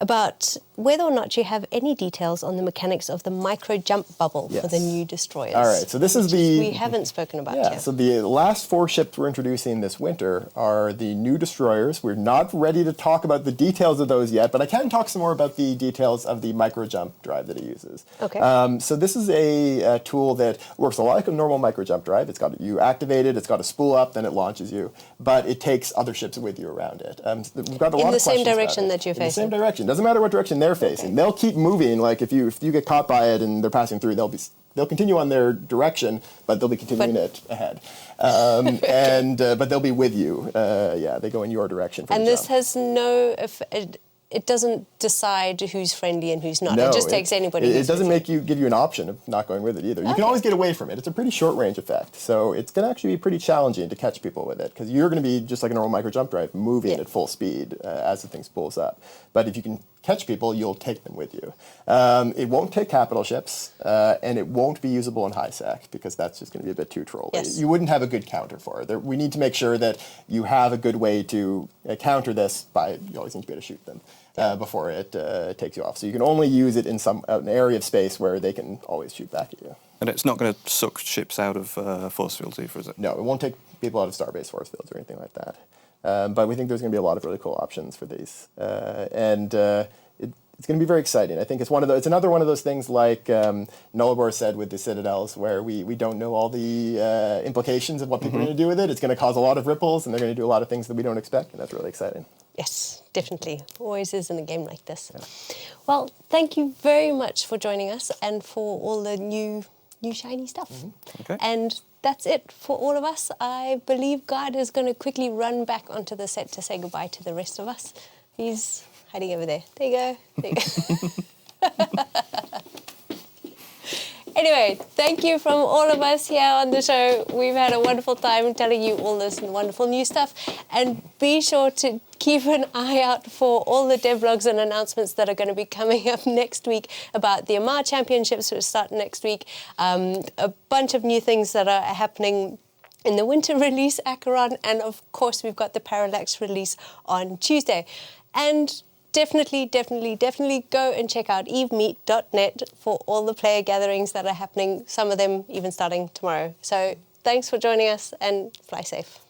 Speaker 5: about whether or not you have any details on the mechanics of the micro jump bubble for the new destroyers.
Speaker 2: All right, so this is the...
Speaker 5: We haven't spoken about yet.
Speaker 2: So the last 4 ships we're introducing this winter are the new destroyers. We're not ready to talk about the details of those yet, but I can talk some more about the details of the micro jump drive that it uses.
Speaker 5: Okay.
Speaker 2: So this is a tool that works a lot like a normal micro jump drive. It's got, you activate it, it's got a spool up, then it launches you, but it takes other ships with you around it. We've got a lot of questions about it.
Speaker 5: In the same direction that you're facing.
Speaker 2: In the same direction. Doesn't matter what direction they're facing. Okay. They'll keep moving. Like if you get caught by it and they're passing through, they'll continue on their direction, but they'll be continuing it ahead. But they'll be with you. They go in your direction.
Speaker 5: And this has no. It doesn't decide who's friendly and who's not.
Speaker 2: No,
Speaker 5: it just takes anybody.
Speaker 2: It doesn't give you an option of not going with it either. You can always get away from it. It's a pretty short range effect, so it's going to actually be pretty challenging to catch people with it because you're going to be just like a normal micro jump drive, moving at full speed as the thing spools up. But if you can catch people, you'll take them with you. It won't take capital ships, and it won't be usable in high sec because that's just going to be a bit too trolly.
Speaker 5: Yes.
Speaker 2: You wouldn't have a good counter for it. We need to make sure that you have a good way to counter this by, you always need to be able to shoot them before it takes you off. So you can only use it in an area of space where they can always shoot back at you.
Speaker 9: And it's not going to suck ships out of force fields either, is it?
Speaker 2: No, it won't take people out of starbase force fields or anything like that. But we think there's going to be a lot of really cool options for these. It's going to be very exciting. I think it's another one of those things like NULLABOR said with the Citadels, where we don't know all the implications of what people are going to do with it. It's going to cause a lot of ripples, and they're going to do a lot of things that we don't expect, and that's really exciting.
Speaker 5: Yes, definitely. Always is in a game like this. Yeah. Well, thank you very much for joining us and for all the new shiny stuff.
Speaker 9: Okay.
Speaker 5: And that's it for all of us. I believe God is going to quickly run back onto the set to say goodbye to the rest of us. He's hiding over there. There you go. There you go. Anyway, thank you from all of us here on the show. We've had a wonderful time telling you all this wonderful new stuff. And be sure to keep an eye out for all the devlogs and announcements that are going to be coming up next week about the Amar Championships, which start next week. A bunch of new things that are happening in the winter release, Acheron, and of course we've got the Parallax release on Tuesday. And definitely go and check out evemeet.net for all the player gatherings that are happening, some of them even starting tomorrow. So thanks for joining us and fly safe.